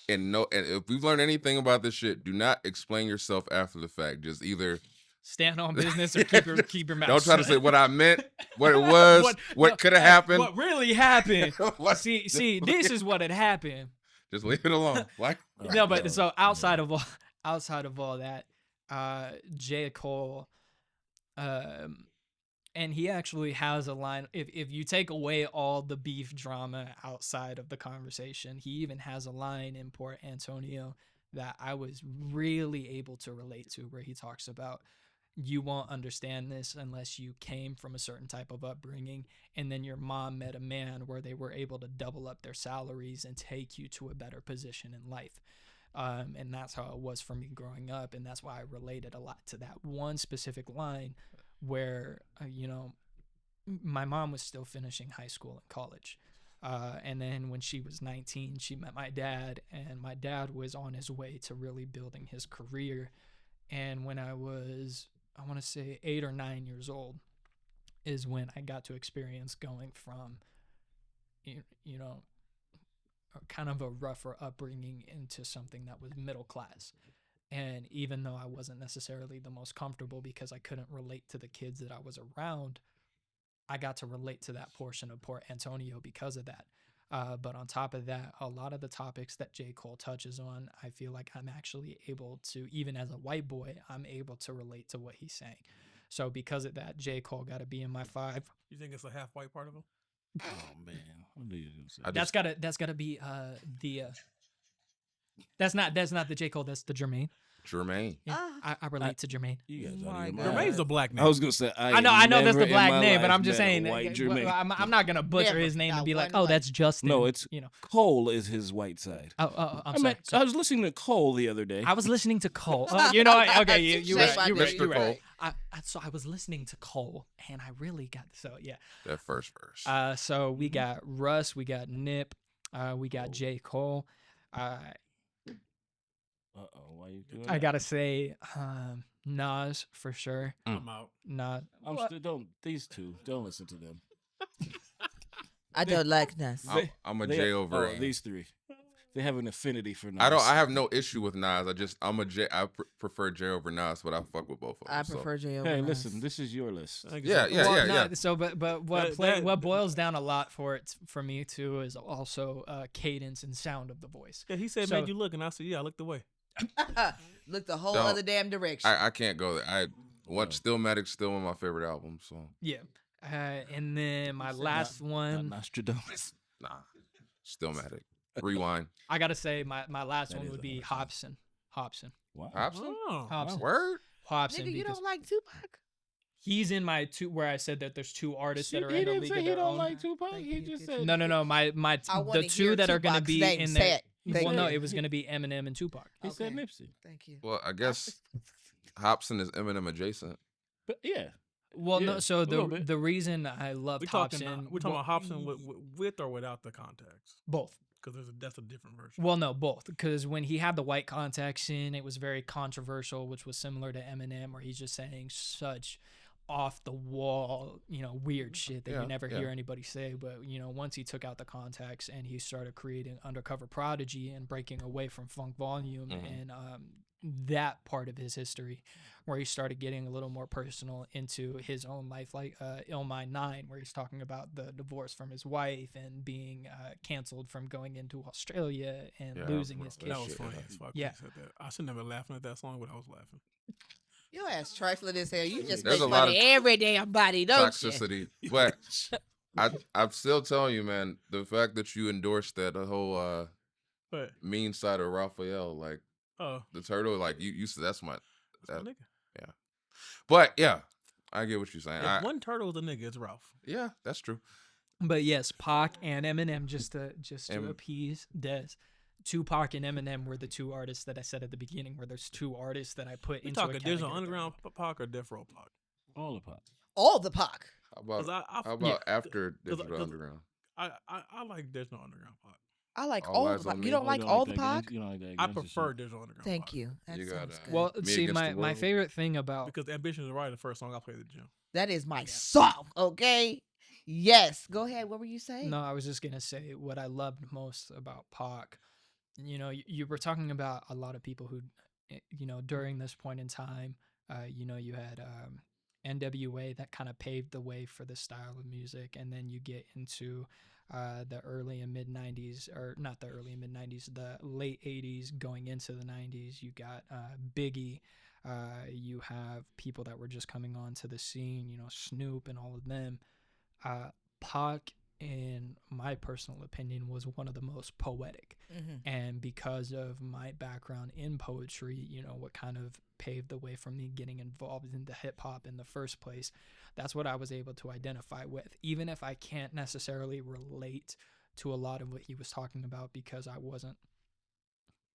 and if we've learned anything about this shit, do not explain yourself after the fact. Just either stand on business or keep your mouth don't try to shut. say what I meant, what it was, what could have happened. What really happened. Like, see, this is what had happened. just leave it alone. Like No, but so outside of all that, J. Cole, and he actually has a line. If you take away all the beef drama outside of the conversation, he even has a line in Port Antonio that I was really able to relate to, where he talks about, you won't understand this unless you came from a certain type of upbringing, and then your mom met a man where they were able to double up their salaries and take you to a better position in life. And that's how it was for me growing up, and that's why I related a lot to that one specific line where, my mom was still finishing high school and college. And then when she was 19, she met my dad, and my dad was on his way to really building his career. And when I was, I want to say 8 or 9 years old, is when I got to experience going from, kind of a rougher upbringing into something that was middle class. And even though I wasn't necessarily the most comfortable because I couldn't relate to the kids that I was around, I got to relate to that portion of Port Antonio because of that. But on top of that, a lot of the topics that J. Cole touches on, I feel like I'm actually able to, even as a white boy, I'm able to relate to what he's saying. So because of that, J. Cole got to be in my 5. You think it's a half white part of him? Oh man, what are you gonna say? That's gotta be the. That's not the J. Cole. That's the Jermaine. Jermaine. Yeah, I relate to Jermaine. You guys My out of your God. mind. Jermaine's a black name. I was gonna say I know that's the never in black my name, but life I'm just met a saying. white Jermaine. I'm not gonna butcher Never. his name and Not be like, one oh, white. that's Justin. No, it's you know. Cole is his white side. Oh, I'm I sorry. I was listening to Cole the other day. I was listening to Cole. Okay, you Touche, right. my You're dude. right. Cole. So I was listening to Cole, and I really got yeah. That first verse. So we got Russ, we got Nip, we got J. Cole. Why you doing I that? gotta say, Nas for sure. I'm out. Nas. I'm still don't these two. Don't listen to them. I don't like Nas. I'm a They- J over. these three. They have an affinity for Nas. I have no issue with Nas. I'm a J. I prefer J over Nas, but I fuck with both of them. I prefer J over Hey, Nas. listen, this is your list. Yeah. So, but what That- what boils down a lot for me too is also cadence and sound of the voice. Yeah, he said, So- made you look, and I said, yeah, I looked away. Look the whole Don't. other damn direction. I can't go there. Stillmatic's still one of my favorite albums. So Yeah. And then my Not- last Not one, Nostradamus. nah, Stillmatic. Rewind. I gotta say my last That one is would a be hard Hobson. Wow. Hobson. Oh. Hobson. Word. Hobson. Nigga, you Because don't like Tupac? he's in my 2 where I said that there's 2 artists that are he in the didn't league say of he their don't own. like Tupac. Thank He you, just thank said No, I the wanna 2 hear that are gonna Tupac's be name. in Say there. it. Thank Well, no, you. it was gonna be Eminem and Tupac. He said Okay. Nipsey. Thank you. Well, I guess Hobson is Eminem adjacent. But yeah, Well, Yeah, no. So a little bit. the reason I loved We're talking, Hobson, we're talking about Hobson with or without the context, both. because that's a different version. Well, no, both. Because when he had the white contacts in, it was very controversial, which was similar to Eminem, where he's just saying such off the wall, weird shit that Yeah, you never yeah. hear anybody say. But once he took out the contacts and he started creating Undercover Prodigy and breaking away from Funk Volume and that part of his history, where he started getting a little more personal into his own life, like Illmind 9, where he's talking about the divorce from his wife and being canceled from going into Australia and Yeah, losing bro, his that kids. That was shit, funny yeah. as fuck. Yeah. He said that. I should never laughing at that song, but I was laughing. Your ass trifling as hell. You just There's make a lot fun of of every damn body, don't you? Toxicity, but I'm still telling you, man. The fact that you endorsed that whole But mean side of Raphael, like the turtle, like you said, that's my. that's my nigga. But yeah, I get what you're saying. If one turtle is a nigga, it's Ralph. Yeah, that's true. But yes, Pac and Eminem, just to Em- appease Des. Tupac and Eminem were the 2 artists that I said at the beginning, where there's 2 artists that I put We into talking a Digital category. Underground Pac or Death Row Pac? all the pop. All the Pac. How about 'Cause how about after 'cause- Digital 'cause- Underground? I like Digital Underground Pac. I like All all Eyes the on Pac. Me. You don't Oh, like You all the that Pac? gangster- You don't like that I gangster prefer shit. Digital Underground. Thank Pac. you. That You sounds gotta- good. Well, Me see, Against the my World? favorite thing about Because Ambition is right. The first song I played at the gym. That is my song, okay? Yes. Go ahead. What were you saying? No, I was just gonna say what I loved most about Pac. You know, you were talking about a lot of people who, you know, during this point in time, you know, you had NWA that kind of paved the way for this style of music, and then you get into the early and mid '90s, or not the early and mid '90s, the late '80s going into the '90s. You got Biggie. You have people that were just coming onto the scene. You know, Snoop and all of them. Pac, in my personal opinion, was one of the most poetic. And because of my background in poetry, you know, what kind of paved the way for me getting involved into hip hop in the first place, that's what I was able to identify with. Even if I can't necessarily relate to a lot of what he was talking about because I wasn't,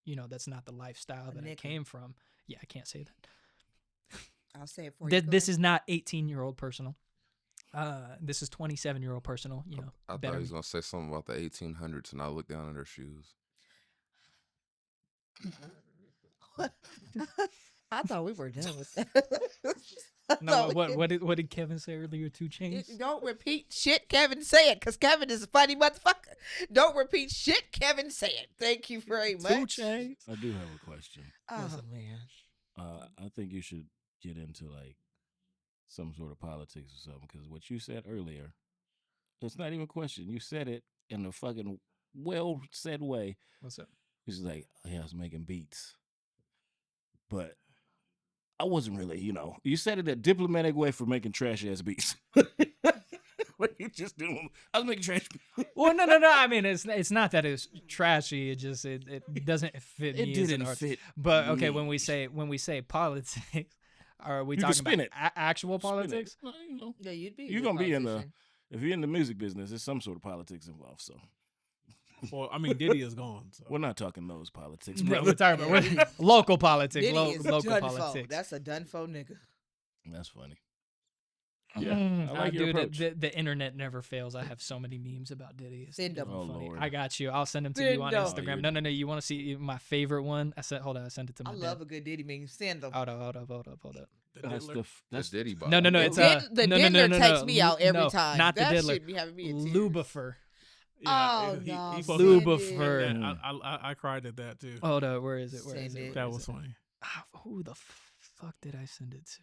you know, that's not the lifestyle that I came from. Yeah, I can't say that. I'll say it for you. This is not 18-year-old personal. This is 27-year-old personal. You know, I thought he was gonna say something about the 1800s, and I looked down at their shoes. I thought we were done with that. No, what did Kevin say earlier? 2 Chainz. Don't repeat shit Kevin said, because Kevin is a funny motherfucker. Don't repeat shit Kevin said. Thank you very much. 2 Chainz. I do have a question. Oh, man. I think you should get into like some sort of politics or something, because what you said earlier, it's not even a question. You said it in a fucking well said way. What's up? It's like, yeah, I was making beats, but I wasn't really, you know. You said it a diplomatic way for making trash ass beats. What you just doing? I was making trash beats. Well, no. I mean, it's not that it's trashy. It just it doesn't fit me. It as an didn't artist. fit. But okay, me. when we say politics, are we You can talking spin about it. actual Spin it. politics? No, you know, Yeah, you'd be. you're gonna be in the. If you're in the music business, there's some sort of politics involved. So Well, I mean, Diddy is gone. So. we're not talking those politics, No, brother. we're talking about local politics. Diddy is Local done politics. for. That's a done for nigga. That's funny. Yeah, I like your dude, approach. the internet never fails. I have so many memes about Diddy. It's Send 'em. Oh, funny. Lord. I got you. I'll send them to you on Send 'em. Instagram. Oh, No. You want to see my favorite one? I sent it to my I dad. love a good Diddy meme. Send them. Hold up. The That's Diddler. the That's Diddy Bob. No. It's The no. Diddler takes me out every No, time. Not the That Diddler. shit be having me in tears. Lubifer. Oh, he no. posted- send Lubifer. it. Yeah, I cried at that too. Hold up. Where is it? Send it. That was funny. Who the fuck did I send it to?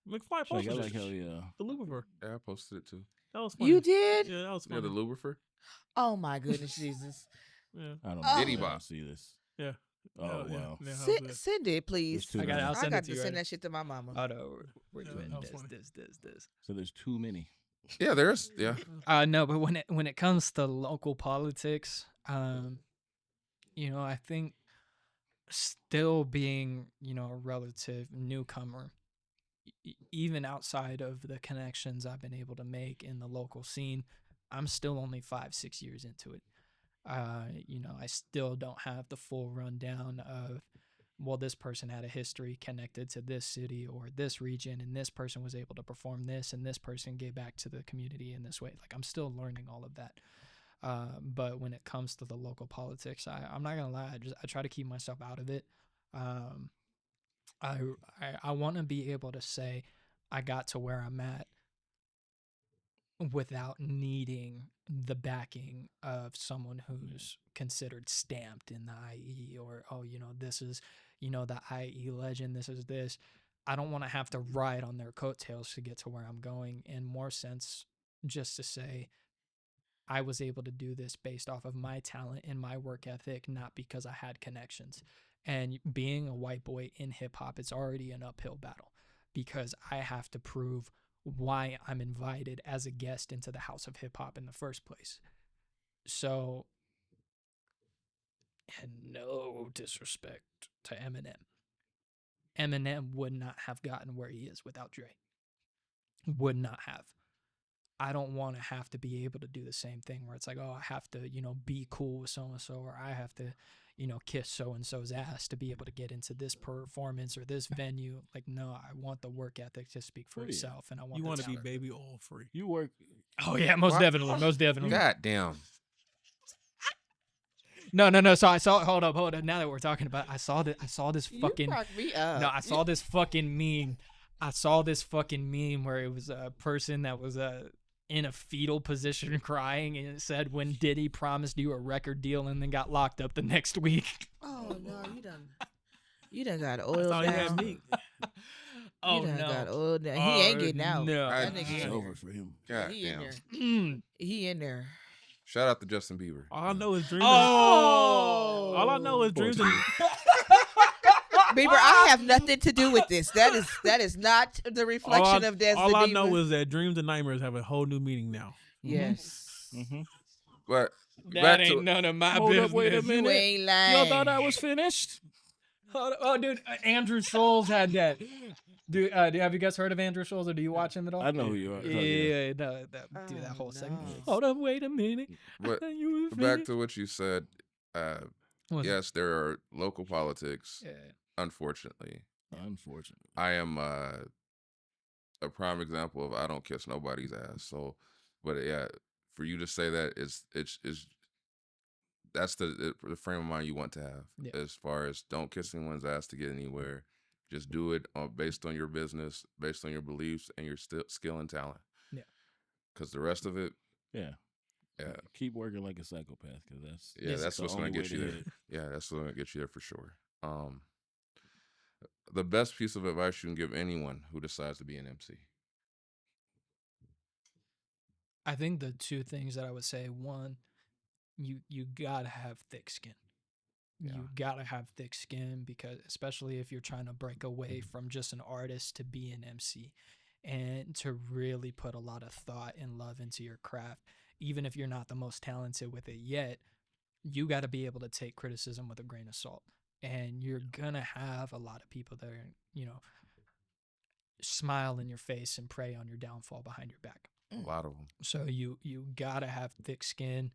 McFly Like, posted I like it. how yeah. The Lucifer. Yeah, I posted it too. That was funny. You did? Yeah, that was Yeah, funny. the Lubrifer. Oh, my goodness, Jesus. Yeah. I don't Oh. know. Diddy I don't Bob. see this. Yeah. Oh Yeah, wow. yeah, that was Send, it. send it, please. There's too I got it. many. I'll I send got it to to you. send Right that shit to my mama. now. Oh no, we're Yeah, doing that was this. So there's too many. Yeah, there's yeah. No, but when it comes to local politics, you know, I think still being, you know, a relative newcomer, even outside of the connections I've been able to make in the local scene, I'm still only 5-6 years into it. You know, I still don't have the full rundown of, well, this person had a history connected to this city or this region, and this person was able to perform this, and this person gave back to the community in this way. Like, I'm still learning all of that. But when it comes to the local politics, I'm not gonna lie, I try to keep myself out of it. I want to be able to say I got to where I'm at without needing the backing of someone who's considered stamped in the IE, or, oh, you know, this is, you know, the IE legend, this is this. I don't want to have to ride on their coattails to get to where I'm going. In more sense, just to say I was able to do this based off of my talent and my work ethic, not because I had connections. And being a white boy in hip hop, it's already an uphill battle because I have to prove why I'm invited as a guest into the house of hip hop in the first place. So, and no disrespect to Eminem, Eminem would not have gotten where he is without Dre. Would not have. I don't want to have to be able to do the same thing where it's like, oh, I have to, you know, be cool with so-and-so, or I have to, you know, kiss so-and-so's ass to be able to get into this performance or this venue. Like, no, I want the work ethic to speak for Oh, yeah. itself, and I want You the want to be talent. baby oil free. You work. Oh, yeah, most What? definitely. God damn. No. So I saw, hold up. Now that we're talking about it, I saw this You fucking, crack me up. no, I saw this fucking meme I saw this fucking meme where it was a person that was in a fetal position crying, and it said, "When Diddy promised you a record deal and then got locked up the next week." Oh no, you done got I oiled thought he had down. meat. Oh You done no. got oiled down. He Oh, ain't getting out. no. That I- nigga It's in over there. for him. God He in damn. there. Mm. He in there. Shout out to Justin Bieber. All I know is dreams. Oh. All I know is dreams. Bieber, I have nothing to do with this. That is not the reflection of Desmond All I Bieber. know is that dreams and nightmares have a whole new meaning now. Yes. Mm-hmm. But That back ain't to none of my Hold business. up, wait a You minute. ain't lying. Y'all thought I was finished? Oh, dude, Andrew Scholes had that. Have you guys heard of Andrew Scholes, or do you watch him at all? I know who you are. Yeah, no, dude, that Oh, whole segment. no. Hold up, wait a minute. but You were back finished? to what you said. What's it? Yes, there are local politics. Yeah. Unfortunately, Unfortunately. I am a prime example of I don't kiss nobody's ass. So, but yeah, for you to say that it's that's the frame of mind you want to have. Yeah. As far as don't kiss anyone's ass to get anywhere. Just do it based on your business, based on your beliefs and your skill and talent. Yeah. Because the rest of it, Yeah. yeah, Keep working like a psychopath, because that's that's the what's going only to get way you to there. hit. Yeah, that's what's going to get you there for sure. The best piece of advice you can give anyone who decides to be an MC. I think the two things that I would say: one, you gotta have thick skin. Yeah. You gotta have thick skin, because especially if you're trying to break away from just an artist to be an MC, and to really put a lot of thought and love into your craft, even if you're not the most talented with it yet. You got to be able to take criticism with a grain of salt, and you're gonna have a lot of people that are, smile in your face and prey on your downfall behind your back. A lot of them. So you gotta have thick skin,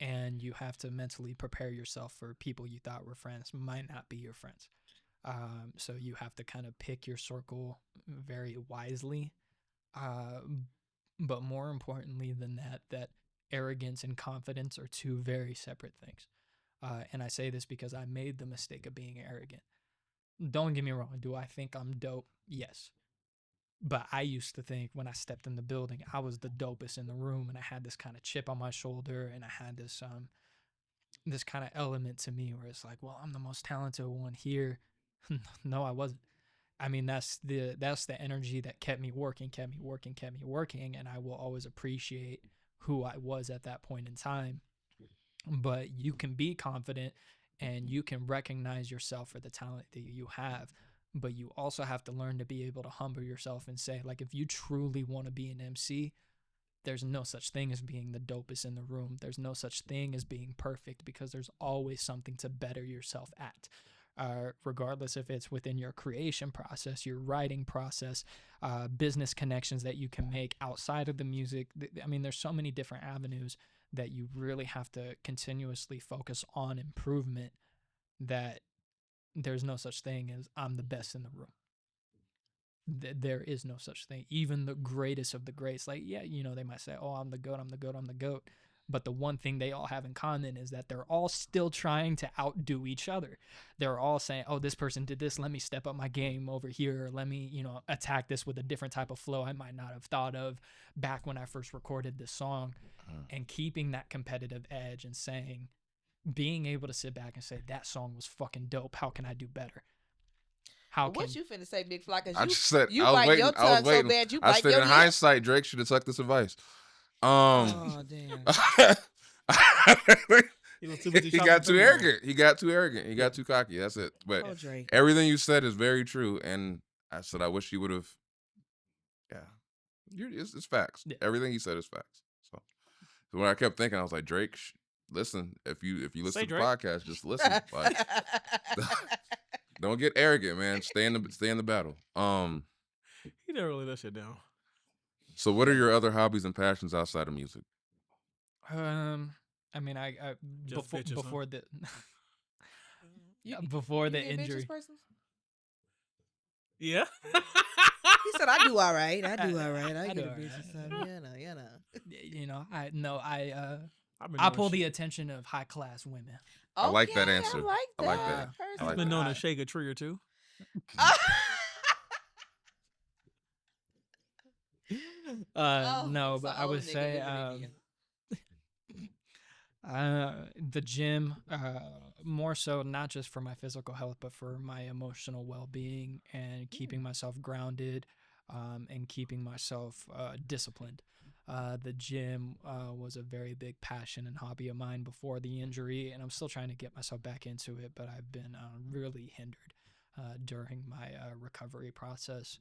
and you have to mentally prepare yourself for people you thought were friends might not be your friends. So you have to kind of pick your circle very wisely. But more importantly than that arrogance and confidence are two very separate things. And I say this because I made the mistake of being arrogant. Don't get me wrong. Do I think I'm dope? Yes. But I used to think when I stepped in the building, I was the dopest in the room, and I had this kind of chip on my shoulder, and I had this this kind of element to me where it's like, well, I'm the most talented one here. No, I wasn't. I mean, that's the energy that kept me working, and I will always appreciate who I was at that point in time. But you can be confident, and you can recognize yourself for the talent that you have. But you also have to learn to be able to humble yourself and say, like, if you truly want to be an MC, there's no such thing as being the dopest in the room. There's no such thing as being perfect, because there's always something to better yourself at. Regardless if it's within your creation process, your writing process, business connections that you can make outside of the music. I mean, there's so many different avenues that you really have to continuously focus on improvement, that there's no such thing as I'm the best in the room. There is no such thing. Even the greatest of the greats, like, yeah, they might say, oh, I'm the GOAT. But the one thing they all have in common is that they're all still trying to outdo each other. They're all saying, oh, this person did this, let me step up my game over here. Or let me, attack this with a different type of flow I might not have thought of back when I first recorded this song. And keeping that competitive edge and being able to sit back and say, that song was fucking dope. How can I do better? What you finna say, Big Fly? 'Cause I just said you I was bite waiting. your I was tongue so waiting. bad you I bite said your in lip. hindsight, Drake should have took this advice. Oh damn! He got too arrogant. He got too arrogant. He got too cocky. That's it. But Oh, Drake. everything you said is very true. And I said, I wish you would have. Yeah, it's facts. Yeah. Everything you said is facts. So when I kept thinking, I was like, Drake, listen. If you listen Say to the Drake. podcast, just listen. Like, don't get arrogant, man. Stay in the battle. He never really let shit down. So what are your other hobbies and passions outside of music? I mean, I Just bitches, huh? before the You- before You the get bitches, injury. person? Yeah. He said, "I do all right. I do all right. I I get do a all bitch right. or something. You know." I've been I knowing pull the shit. attention of high class women. I like that Okay, answer. I like I that. like that. I He's like been that. known to shake a tree or two. No, it's but a I old would nigga say living in the gym, more so not just for my physical health, but for my emotional well-being and keeping myself grounded, and keeping myself disciplined. The gym was a very big passion and hobby of mine before the injury, and I'm still trying to get myself back into it, but I've been really hindered during my recovery process.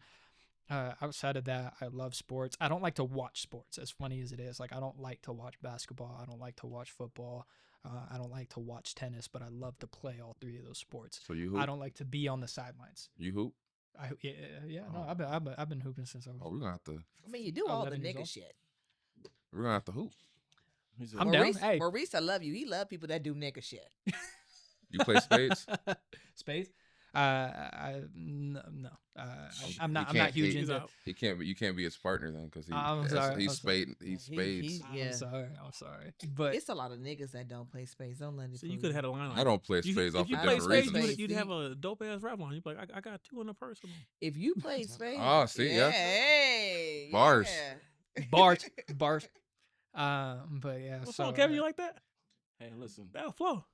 Outside of that, I love sports. I don't like to watch sports, as funny as it is. Like, I don't like to watch basketball. I don't like to watch football. I don't like to watch tennis, but I love to play all three of those sports. So you I hoop? don't like to be on the sidelines. You hoop? No, I've been hooping since I was. Oh, we're gonna have to. I mean, you do all the 11 years nigga old. shit. We're gonna have to hoop. I'm down. Maurice, Hey, Maurice, I love you. He love people that do nigga shit. You play spades? Spades. No. I'm not can't- huge he- into. He can't. You can't be his partner then, because I'm sorry, he's I'm sorry. spade. He's He- spades. he- Yeah. I'm sorry, but It's a lot of niggas that don't play spades. Don't let it. So you fool could have had a line like I don't play you, spades if off you for play different spades, reasons. reasons. you'd have a dope ass rap line. You'd be like, I got two in the personal. If you played spades, Oh, see, yeah. hey, Bars. yeah. bars. But yeah. What's so, up, Kevin? You like that? Hey, listen, That'll flow.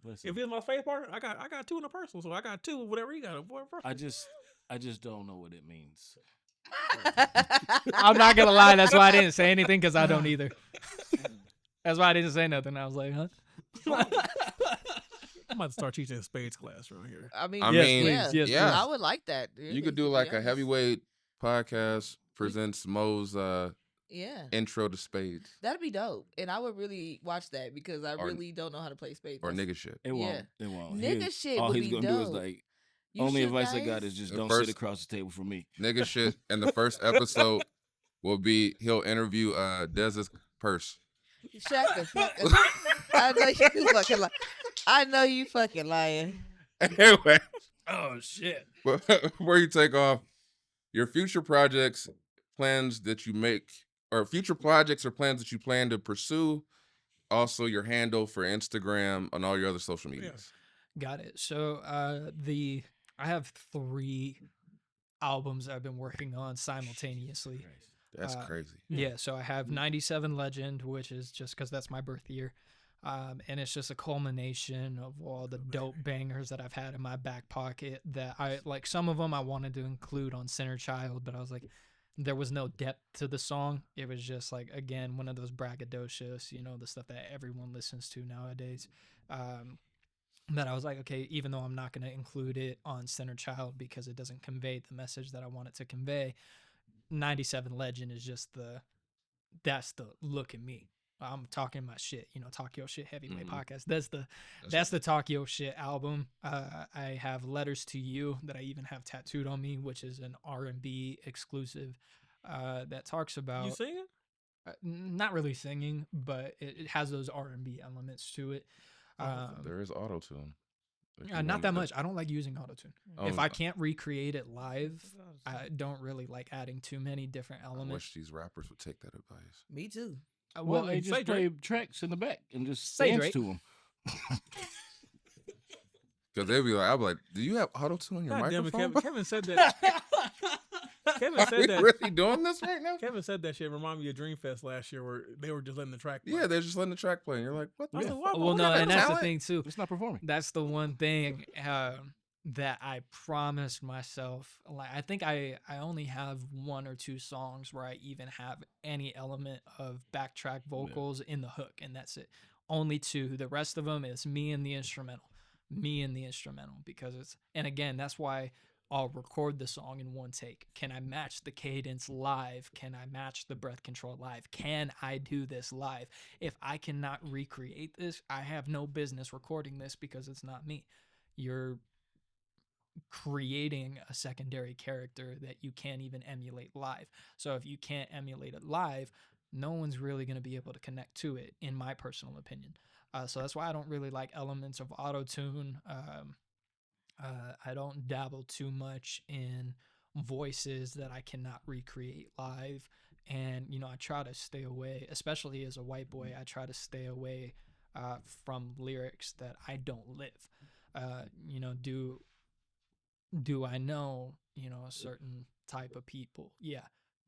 listen. If it's my space partner, I got two in the personal, so I got two. Whatever you got, I just don't know what it means. I'm not gonna lie. That's why I didn't say anything, because I don't either. That's why I didn't say nothing. I was like, huh? I'm about to start teaching a spades class around here. I mean, I Yes, mean, please, yes, yeah. I would like that. You could do like a heavyweight podcast presents Mo's Yeah, intro to spades that'd be dope, and I would really watch that because I Or- really don't know how to play spades. or That's- nigga shit. It won't. Yeah. It won't. Nigga shit All would he's be gonna do is dope. like. You Only should, advice I got guys? is just The don't first- sit across the table from me. Nigga shit. And the first episode will be he'll interview Dez's purse. Shut the fuck up. I know you fucking lying. I know you fucking lying. Anyway, Oh shit. before you take off, your future projects, plans that you make, or future projects or plans that you plan to pursue, also your handle for Instagram and all your other social medias. Got it. So I have 3 albums I've been working on simultaneously. That's Uh, crazy. Yeah, so I have 97 Legend, which is just because that's my birth year. And it's just a culmination of all the dope bangers that I've had in my back pocket that I like. Some of them I wanted to include on Center Child, but I was like, there was no depth to the song. It was just like, again, one of those braggadocious, the stuff that everyone listens to nowadays. That I was like, okay, even though I'm not going to include it on Center Child because it doesn't convey the message that I want it to convey, 97 Legend is just that's the look at me. I'm talking my shit, Talk Your Shit Heavyweight Podcast. That's the Talk Your Shit album. I have Letters to You that I even have tattooed on me, which is an R&B exclusive that talks about You singing? not really singing, but it has those R&B elements to it. There is auto tune. Not that much. I don't like using autotune. If Oh, I can't recreate it live, I don't really like adding too many different I elements. wish these rappers would take that advice. Me too. Well, they say just play Drake. tracks in the back and just Say dance Drake. to them. Because they'd be like, I'd be like, do you have auto tune in your God damn it, microphone? Kevin said that. Kevin Are we said that. really doing this right now? Kevin said that shit remind me of Dreamfest last year where they were just letting the track play. Yeah, they're just letting the track play. And you're like, what the I was fuck? like, why- Well, why no, not and that's the talent? thing too. It's not performing. That's the one thing that I promised myself. Like, I think I only have 1 or 2 songs where I even have any element of backtrack vocals in the hook, and that's it. Only 2. The rest of them is me and the instrumental. Because and again, that's why I'll record the song in 1 take. Can I match the cadence live? Can I match the breath control live? Can I do this live? If I cannot recreate this, I have no business recording this because it's not me. You're creating a secondary character that you can't even emulate live. So if you can't emulate it live, no one's really going to be able to connect to it, in my personal opinion. So that's why I don't really like elements of auto-tune. I don't dabble too much in voices that I cannot recreate live. And, I try to stay away, especially as a white boy, I try to stay away from lyrics that I don't live. Do I know, a certain type of people? Yeah.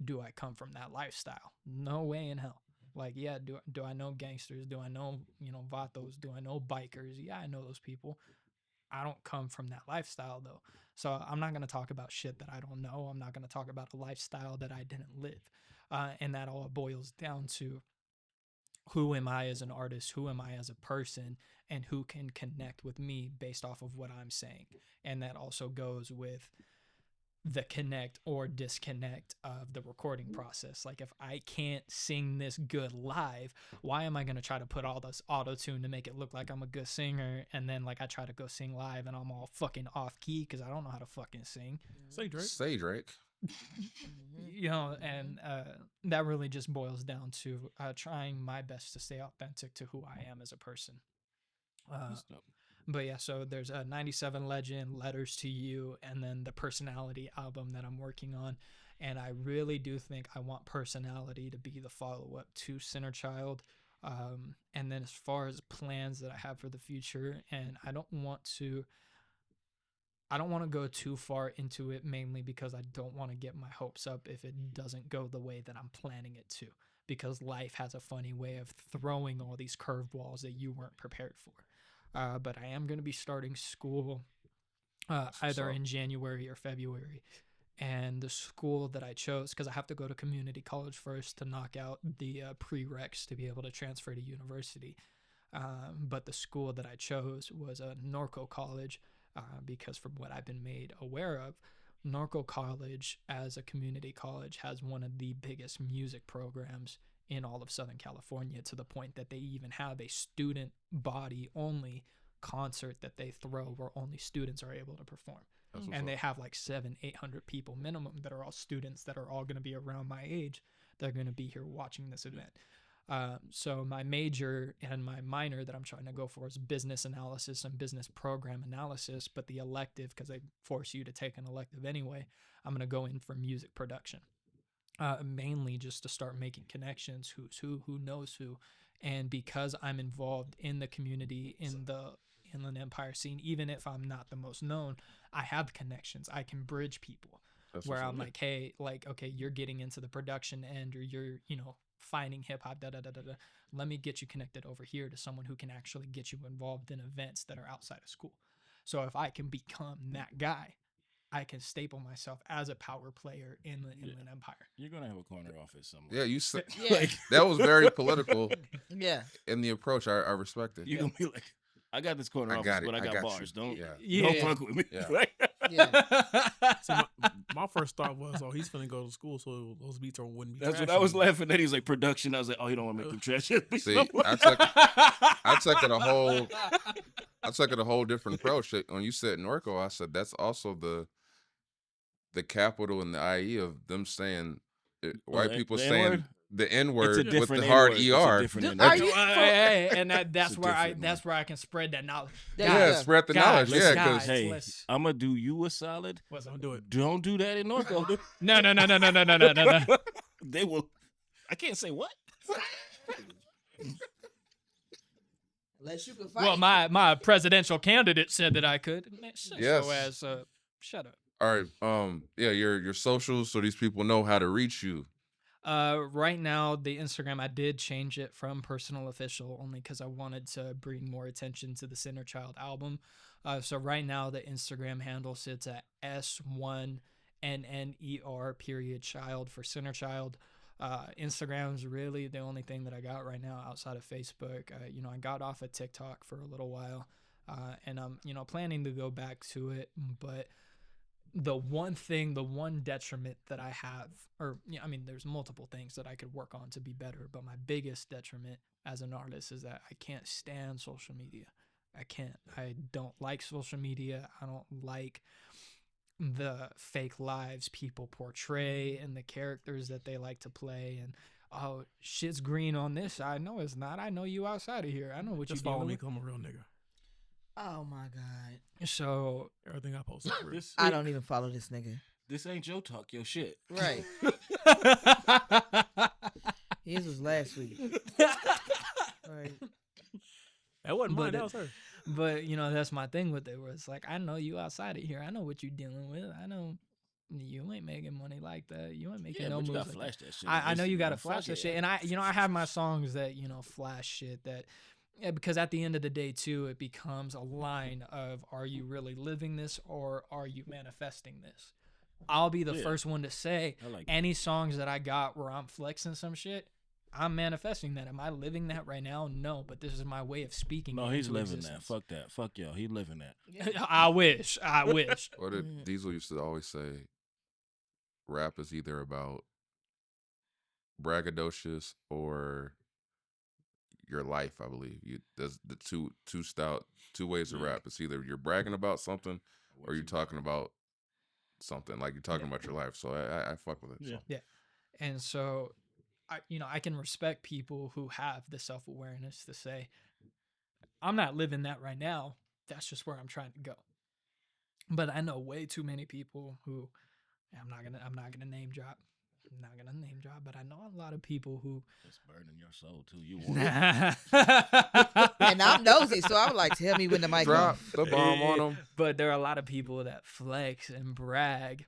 do I come from that lifestyle? No way in hell. Like, yeah, do I know gangsters? Do I know, vatos? Do I know bikers? Yeah, I know those people. I don't come from that lifestyle though. So I'm not going to talk about shit that I don't know. I'm not going to talk about a lifestyle that I didn't live. And that all boils down to who am I as an artist? Who am I as a person? And who can connect with me based off of what I'm saying? And that also goes with the connect or disconnect of the recording process. Like, if I can't sing this good live, why am I going to try to put all this auto-tune to make it look like I'm a good singer, and then like I try to go sing live and I'm all fucking off key because I don't know how to fucking sing. Say Drake. Say Drake. And that really just boils down to trying my best to stay authentic to who I am as a person. But yeah, so there's a 97 Legend, Letters to You, and then the Personality album that I'm working on. And I really do think I want Personality to be the follow-up to Sinner Child. And then as far as plans that I have for the future, and I don't want to go too far into it, mainly because I don't want to get my hopes up if it doesn't go the way that I'm planning it to. Because life has a funny way of throwing all these curveballs that you weren't prepared for. But I am going to be starting school either in January or February. And the school that I chose, because I have to go to community college first to knock out the prereqs to be able to transfer to university. But the school that I chose was a Norco college, because from what I've been made aware of, Norco College as a community college has one of the biggest music programs in all of Southern California, to the point that they even have a student body only concert that they throw where only students are able to perform. And they have like 700-800 people minimum that are all students that are all going to be around my age. They're going to be here watching this event. So my major and my minor that I'm trying to go for is business analysis and business program analysis. But the elective, because they force you to take an elective anyway, I'm going to go in for music production. Mainly just to start making connections, who's who knows who. And because I'm involved in the community, in the Inland Empire scene, even if I'm not the most known, I have connections. I can bridge people. That's where I'm like, hey, like, okay, you're getting into the production end, or you're, finding hip hop, let me get you connected over here to someone who can actually get you involved in events that are outside of school. So if I can become that guy, I can staple myself as a power player in the Inland Empire. You're gonna have a corner office somewhere. Yeah, you said that was very political. Yeah, in the approach, I respect it. You're gonna be like, I got this corner office, but I got bars. You. Don't fuck with me. Yeah. See, my first thought was, oh, he's finna go to school, so those beats wouldn't be. That's what I was laughing at. He's like, production. I was like, oh, you don't want to make them trash. See, I took it a whole different approach. When you said Norco, I said that's also the capital and the IE of them saying white people saying the N-word with the hard ER. That's where I can spread that knowledge. Spread the knowledge. Because hey, I'm gonna do you a solid. Don't do it. Don't do that in Norco. No. They will. I can't say what. Unless you can fight. Well, my presidential candidate said that I could. Yes. So shut up. All right. Your socials, so these people know how to reach you. Right now, the Instagram, I did change it from Persinal Official only because I wanted to bring more attention to the Sinner Child album. So right now, the Instagram handle sits at S1NNER.child for Sinner Child. Instagram's really the only thing that I got right now outside of Facebook. I got off of TikTok for a little while, and I'm, planning to go back to it, but the one detriment that I have, there's multiple things that I could work on to be better, but my biggest detriment as an artist is that I can't stand social media. I don't like social media. I don't like the fake lives people portray and the characters that they like to play. And, oh, shit's green on this side. No, it's not. I know you outside of here. I know what you're follow doing. me, 'cause I'm a real nigga. Oh my God. So everything I post. I don't even follow this nigga. This ain't your talk, your shit. Right. His was last week. Right. That wasn't mine. That was her. But that's my thing with it, where it's like, I know you outside of here. I know what you're dealing with. I know You ain't making money like that. You ain't making Yeah, no but you moves. gotta Like flash that shit. I know you gotta Instagram. flash Fuck that it. shit, and I have my songs that flash shit that. Yeah, because at the end of the day, too, it becomes a line of, are you really living this or are you manifesting this? I'll be the Yeah. first one to say I like any songs that I got where I'm flexing some shit, I'm manifesting that. Am I living that right now? No, but this is my way of speaking. No, it he's into living existence. that. Fuck that. Fuck y'all. He living that. I wish. What did Diesel used to always say? Rap is either about braggadocious or your life. I believe there's the two ways to rap. It's either you're bragging about something or you're talking about something, like you're talking about your life. So I fuck with it. Yeah. So. Yeah. And so, I can respect people who have the self-awareness to say, I'm not living that right now. That's just where I'm trying to go. But I know way too many people who, I'm not gonna name drop. I'm not gonna name drop, but I know a lot of people who. It's burning your soul too. You want it. And I'm nosy, so I'm like, tell me when the mic Drop on. the bomb on them. But there are a lot of people that flex and brag,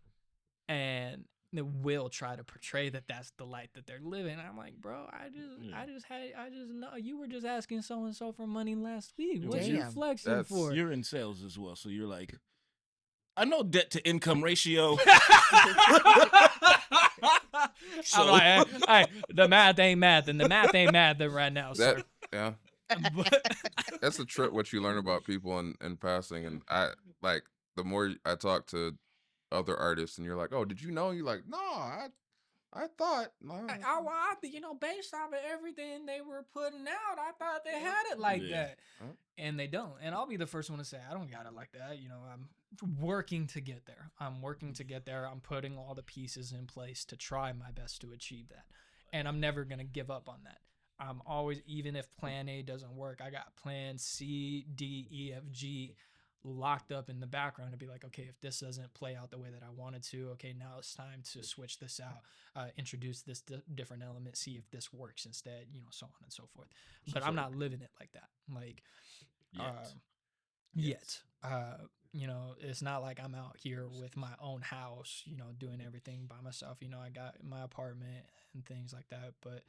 and they will try to portray that that's the light that they're living. I'm like, bro, I just know you were just asking so and so for money last week. What you Damn. flexing for? You're in sales as well, so you're like, I know debt to income ratio. I'm like, hey, the math ain't math, and the math ain't math right now, sir. Yeah. But- That's a trip what you learn about people in passing. And I like the more I talk to other artists and you're like, oh, did you know? You're like, no, I thought no. Based off of everything they were putting out, I thought they had it like that. Huh? And they don't. And I'll be the first one to say, I don't got it like that. I'm working to get there. I'm putting all the pieces in place to try my best to achieve that. And I'm never going to give up on that. I'm always, even if plan A doesn't work, I got plan C, D, E, F, G locked up in the background to be like, okay, if this doesn't play out the way that I wanted to, okay, now it's time to switch this out, introduce this different element, see if this works instead, so on and so forth. But I'm not living it like that. Like, yet. It's not like I'm out here with my own house, doing everything by myself. I got my apartment and things like that, but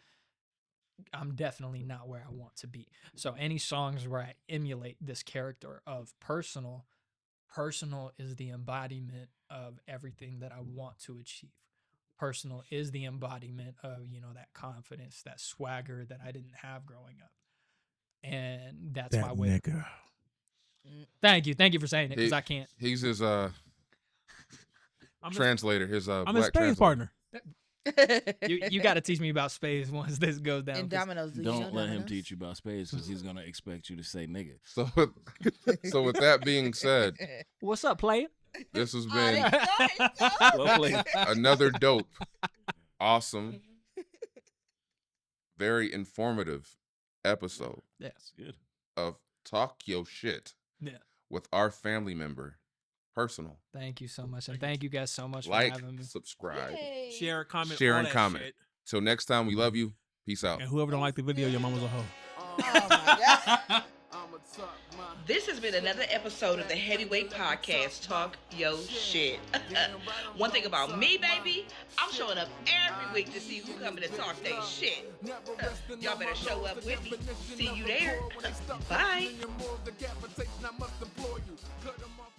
I'm definitely not where I want to be. So any songs where I emulate this character of Persinal is the embodiment of everything that I want to achieve. Persinal is the embodiment of, that confidence, that swagger that I didn't have growing up. And that's my way. Nigga. Thank you for saying it, because I can't. He's his I'm translator, his I'm black his space translator. partner. You got to teach me about space once this goes down. And 'cause Domino's. do you Don't know let him Domino's? teach you about space because he's gonna expect you to say nigga. So with that being said, What's up, player? this has Oh, been there you go. Well played. another dope, awesome, very informative episode Yes. Good. of Talk Yo Shit Yeah. with our family member, Persinal. Thank you so much, and thank you guys so much for Like, having me. subscribe. Yay. Share, comment, Share all and that comment. shit. Till next time, we love you. Peace out. And whoever don't like the video, your mama's a hoe. Oh my God. I'ma talk my This has been another episode of the Heavyweight Podcast, Talk Yo Shit. One thing about me, baby, I'm showing up every week to see who coming to talk they shit. Y'all better show up with me. See you there. Bye. I must implore you. Cut 'em off.